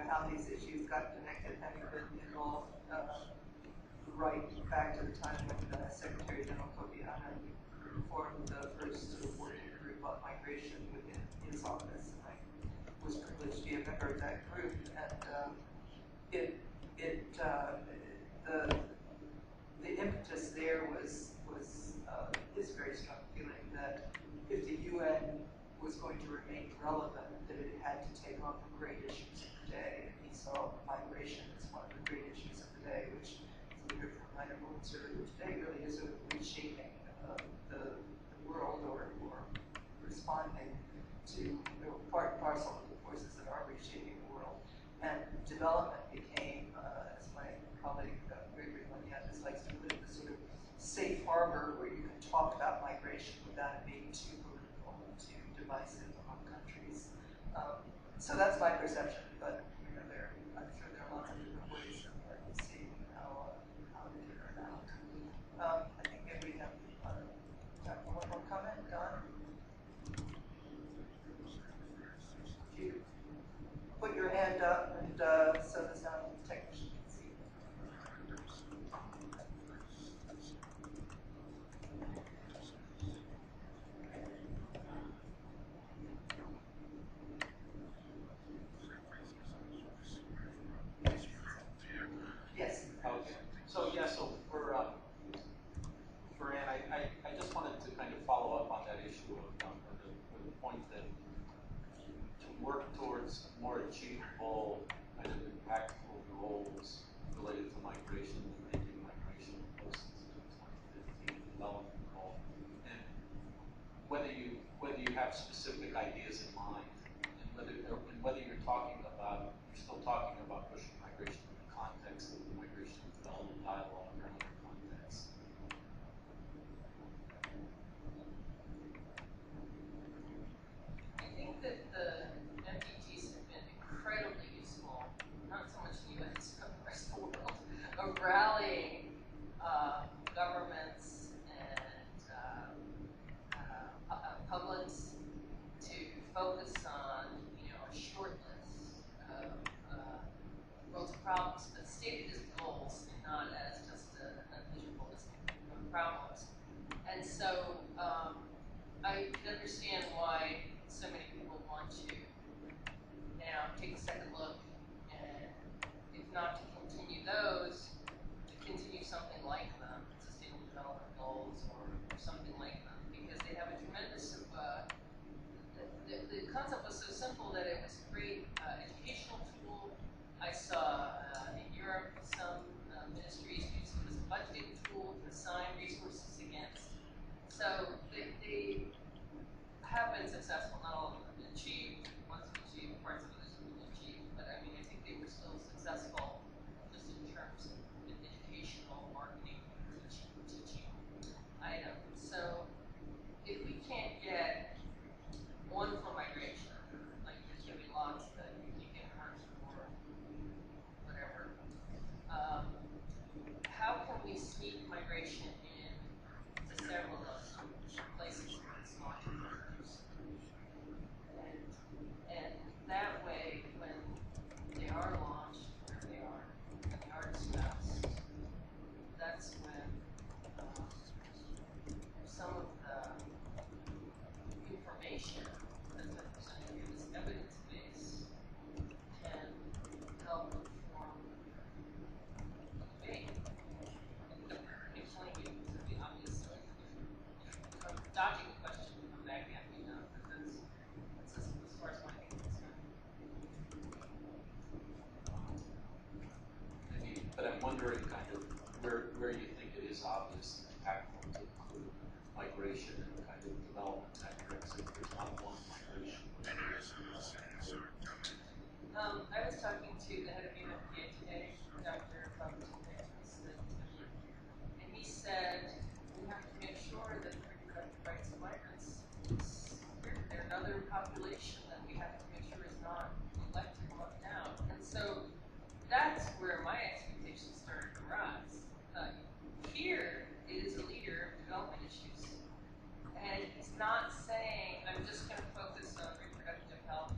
how these issues got connected, having been involved right back to the time when Secretary General Kofi Annan formed the first sort of working group on migration within his office. And I was privileged to be a member of that group, and the impetus there was this very strong feeling that if the UN was going to remain relevant, that it had to take on the great issues of the day. And he saw migration as one of the great issues of the day, which, as we heard from Rainer Boltz earlier today, really is a reshaping of the world or responding to part and parcel of the forces that are reshaping the world. And development became, as my colleague Gregory Laniatis likes to put it, the sort of safe harbor where you can talk about migration without it being too political and too divisive among countries. So that's my perception, but I'm sure there are lots of different ways of seeing how it can turn out. I think maybe we have time for one more comment. Don? If you put your hand up and so the sound technician can see. Yes. Okay. So for Anne, I just wanted to kind of follow up on that issue of the point that to work towards more achievable kind of impactful goals related to migration and making migration close to the 2015 development goal, and whether you have specific ideas in mind, and whether you're still talking about pushing migration in the context of the migration and development dialogue or other contexts. I think that the MDTs have been incredibly useful, not so much in the US, but the rest of the world, of rallying governments and publics to focus on, a short list world's problems, but stated as goals and not as just a visual listing of problems. And so I can understand why so many people want to now take a second look, and if not to continue those, to continue something like them, Sustainable Development Goals or something like them, because they have a tremendous, the concept was so simple that it was a great educational tool. I saw in Europe some ministries use it as a budgeting tool to assign resources against. So they have been successful. Not all of them have been achieved. Ones have achieved, parts of others have been achieved. But I mean, I think they were still successful just in terms of an educational, marketing, teaching item. So if we can't get one for migration, like there's going to be lots that you can get one for whatever, how can we sneak migration in to several of places where it's not used? And that way, when they are launched, where they are discussed, that's when some of the information that's been presented here, this evidence base, can help inform debate. I'm telling you, it's going to be obvious. So if I'm dodging the question, come back at me now, because that's as far as my thinking is concerned. But I'm wondering kind of where you think it is obvious and impactful to include migration and kind of development metrics if there's not one migration. I was talking to the head of UNFPA today, Dr. and he said we have to make sure that the reproductive rights of migrants, they're another population that we have to make sure is not neglected or left out. And so that's where my expectations started to rise. Here is a leader of development issues, and he's not saying, I'm just going to focus on reproductive health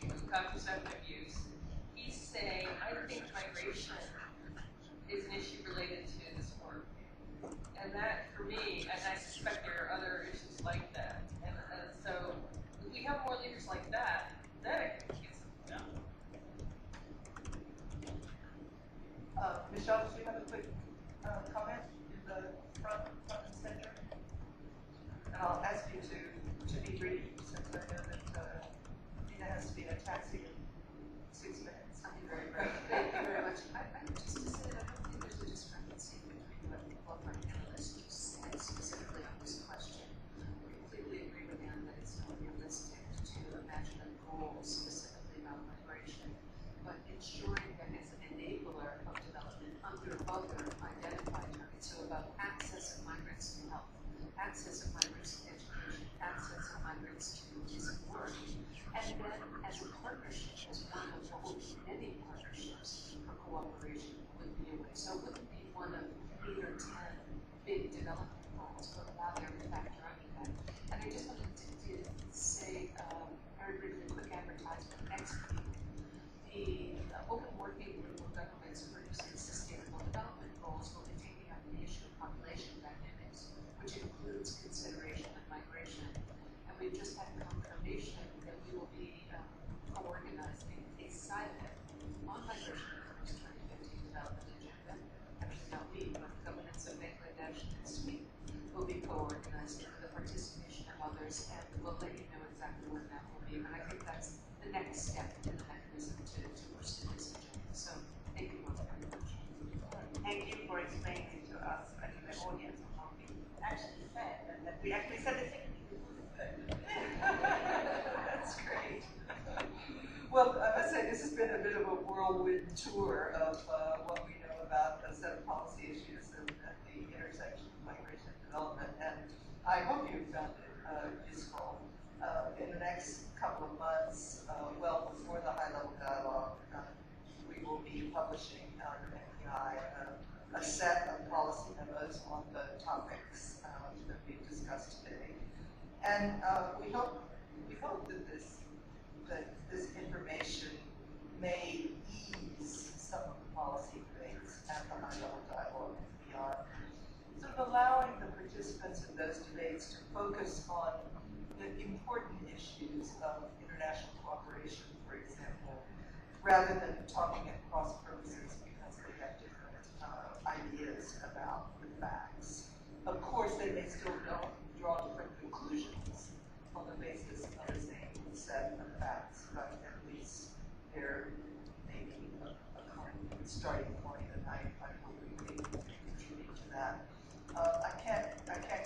and contraceptive use. He's saying, I think migration is an issue related to this work. And that, for me, and I suspect there are other issues like that. And so, if we have more leaders like that, then I think we get something done. Michelle, do you have a quick comment in the front and center? And I'll ask you to be brief, since I know that Nina has to be in a taxi in 6 minutes. Thank you very much. Thank you very much. I just to say that I don't think there's a discrepancy between what both our panelists just said specifically on this question. I completely agree with them that it's not realistic to imagine a goal specifically about migration, but ensuring that it's an enabler of development under other identified targets. So about access of migrants to health, access of migrants to education, access of migrants to decent work, and then as a partnership, as one of what will be many partnerships for cooperation would be a way. So it wouldn't be one of 8 or 10 big development goals, but allow them to factor under that. And I just wanted to say very briefly, a quick advertisement. Next week, the Open Working Group of Governments Producing Sustainable Development Goals will be taking up the issue of population dynamics, which includes consideration of migration. And we've just had confirmation that we will be co-organizing a SIPEC on migration for the 2050 development agenda. Actually, not we, but governments of Bangladesh and Sweden will be co-organizing with the participation of others, and we'll let you know exactly when that will be. But I think that's the next step in the mechanism to pursue this agenda. So thank you both very much. Thank you for explaining to us and to the audience what we actually said, and that we actually said the same thing. That's great. Well, I must say this has been a bit of a whirlwind tour of what we know about a set of policy issues and the intersection of migration and development, and I hope you found it useful. In the next couple of months, well before the high-level dialogue, we will be publishing under MPI a set of policy memos on the topics that we've discussed today. And we hope that this information may ease starting point, and I hope we can contribute to that. I can't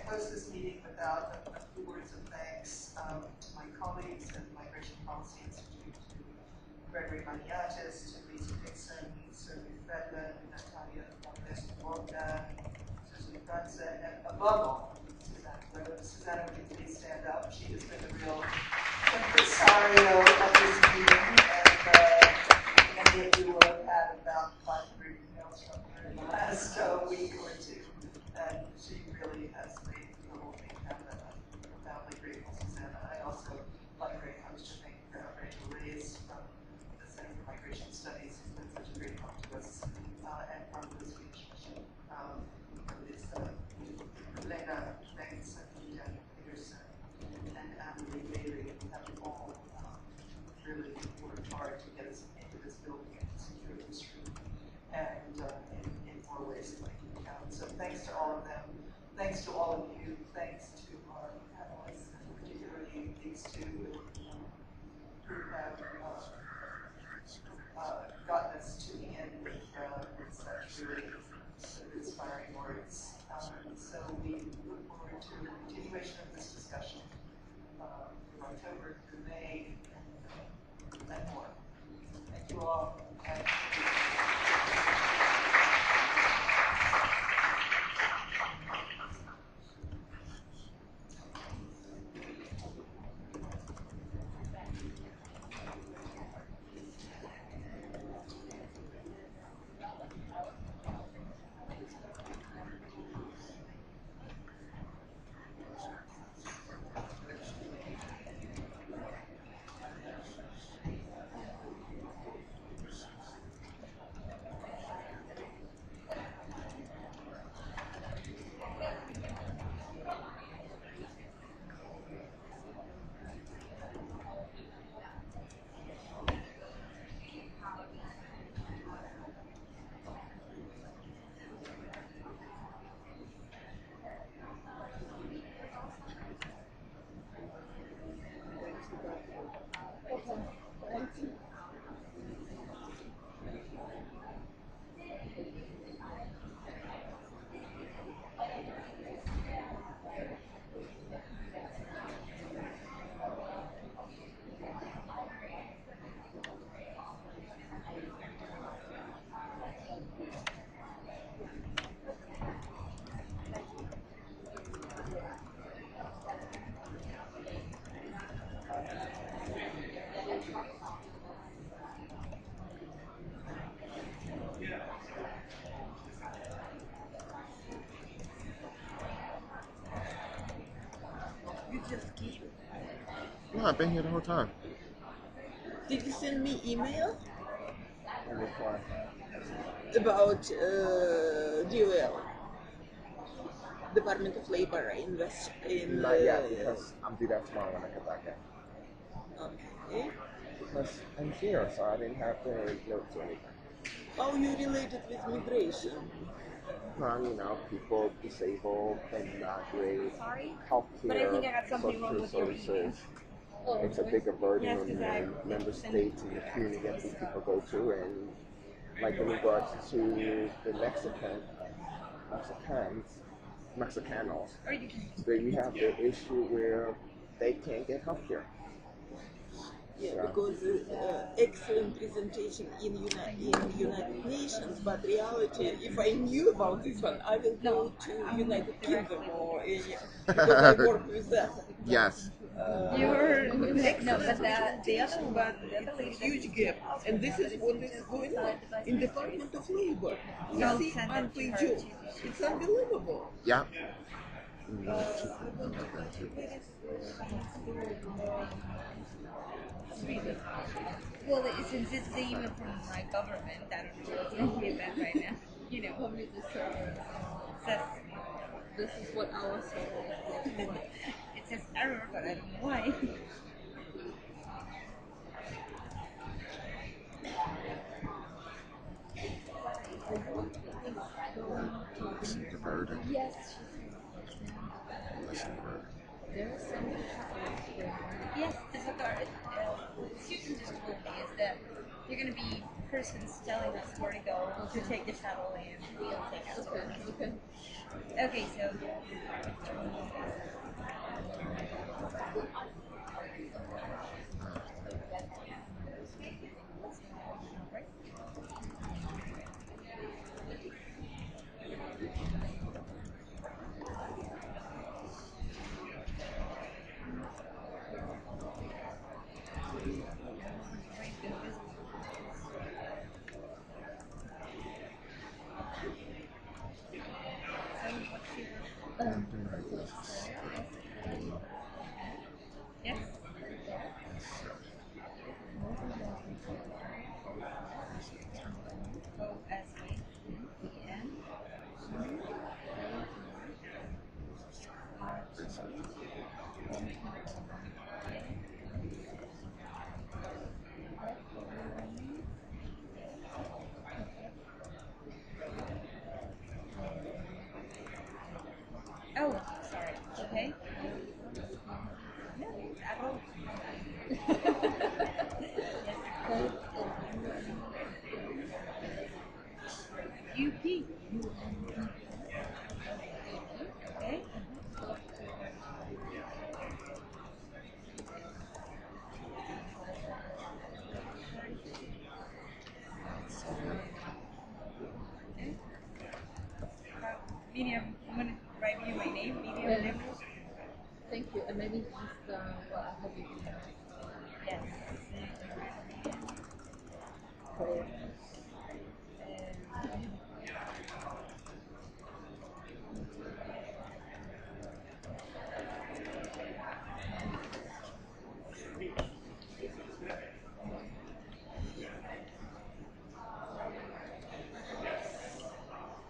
close this meeting without a few words of thanks to my colleagues at the Migration Policy Institute, to Gregory Maniatis, to Lisa Dixon, Sylvia Fedman, Natalia Wogda, Susan Brunson, and above all, Susanna Rhodes. Susanna, would you please stand up? She has been a real impresario of this meeting, and many of you will have had about 500 emails from her in the last week or two, and she really has made the whole thing happen. I'm profoundly grateful, Susanna. I also, like very much to thank Rachel Reyes from the Center for Migration Studies, who's been such a great help to us, and from the speech. It's Elena Banks and Jen Peterson and Emily Bailey have all really worked hard to get us into this building and secure this room, and in more ways than I can count. So thanks to all of them. Thanks to all of you. Thanks to our panelists, and particularly these two who have gotten us to the end with such really inspiring words. So we look forward to a continuation of this discussion from October through May and more. Thank you all. You just came? No, I've been here the whole time. Did you send me email Reply. about DOL, Department of Labor in Not yet, because I'm due that tomorrow when I get back in. Okay. Because I'm here, so I didn't have to notes or anything. How you related with migration? You know, people disabled, things not great, Sorry, healthcare, but I think I got something wrong social with your services. email. It's a bigger burden Yes, on because I the member sent it states and the community that these people go to, and like in regards to the Mexicanos, that we have the issue where they can't get healthcare. Yeah, because excellent presentation in United Nations, but reality, if I knew about this one, I will go to United Kingdom or because I work with that. Yes. You're no, but the other one, but it's a huge gap, and this is what is going on in Department of Labor. You see unpaid jobs. It's unbelievable. Yeah. Sweden. Well, since it's the email from my government, I don't know what's in the event right now. You know, probably the server says this is what our server is for. It says error, but I don't know why. Listen to Bird. Yes, Listen to Bird. there is some yes, the student just told me is that they're going to be person's telling us where to go to take the shuttle and we'll take us to us. Okay, so yes. O-S-A-E-N. Oh, sorry. Okay. No, at all. UP. Okay. Okay. Medium. I'm gonna write you my name. Medium level. Thank you. And maybe just what have you been doing? Yes. Cool.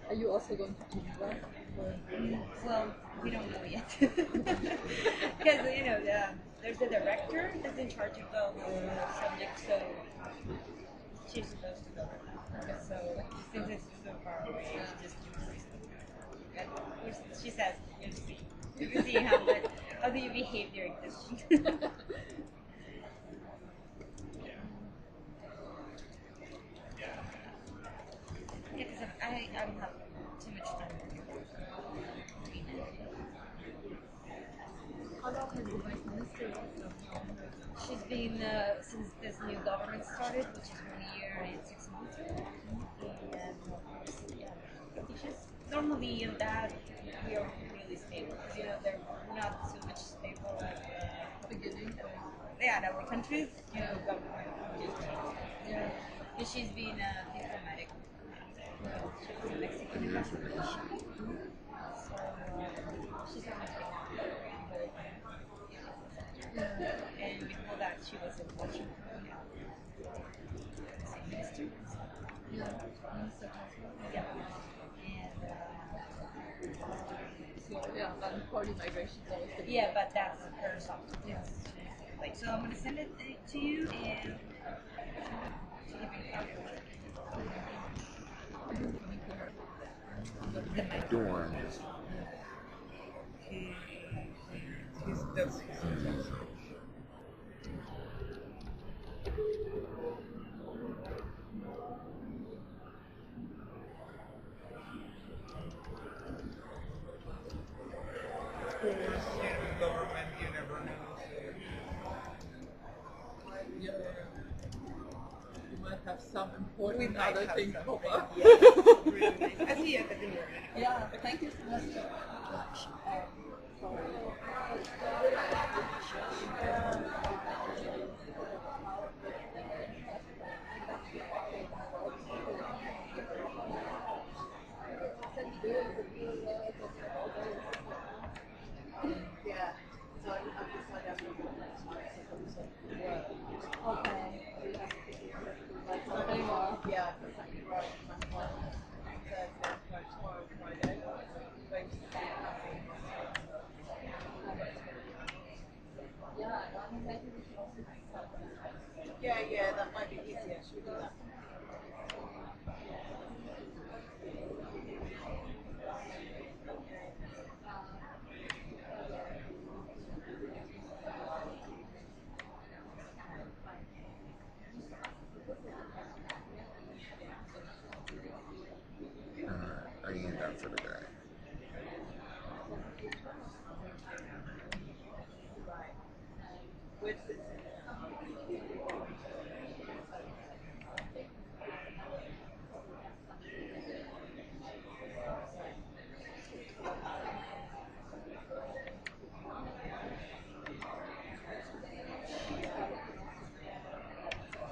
Are you also going to Canada? Well, we don't know yet. Because, you know, there's a director that's in charge of all the subjects, so she's supposed to go. So, since it's so far away, she just she says, you see. You see how do you behave during this? Yeah, because I don't have too much time. How long has the Vice Minister been? She's been, since this new government started, which is 1 year and 6 months. And, yeah, I think she's normally in that we are really stable. Because, you know, they're not so much stable as beginning. Yeah, in our countries, you know, government just changed. Yeah. And she's been diplomatic. She was a Mexican ambassador. So she's a Mexican. And before that, she was in Washington. Minister. Yeah, Minister. Yeah. And so yeah, but foreign migration is always the yeah, but that's her subject. Yes. Like, so I'm gonna send it to you and Dorm. Government, you never know. You might have some important might other have things some pop up. things. Really nice. I see you at the door. Yeah, thank you so much. Yeah. So I'm just like I'm Okay. Nothing more. Yeah, exactly right. That's why Thursday, tomorrow, Friday. Yeah, that might be easier. Should we do that?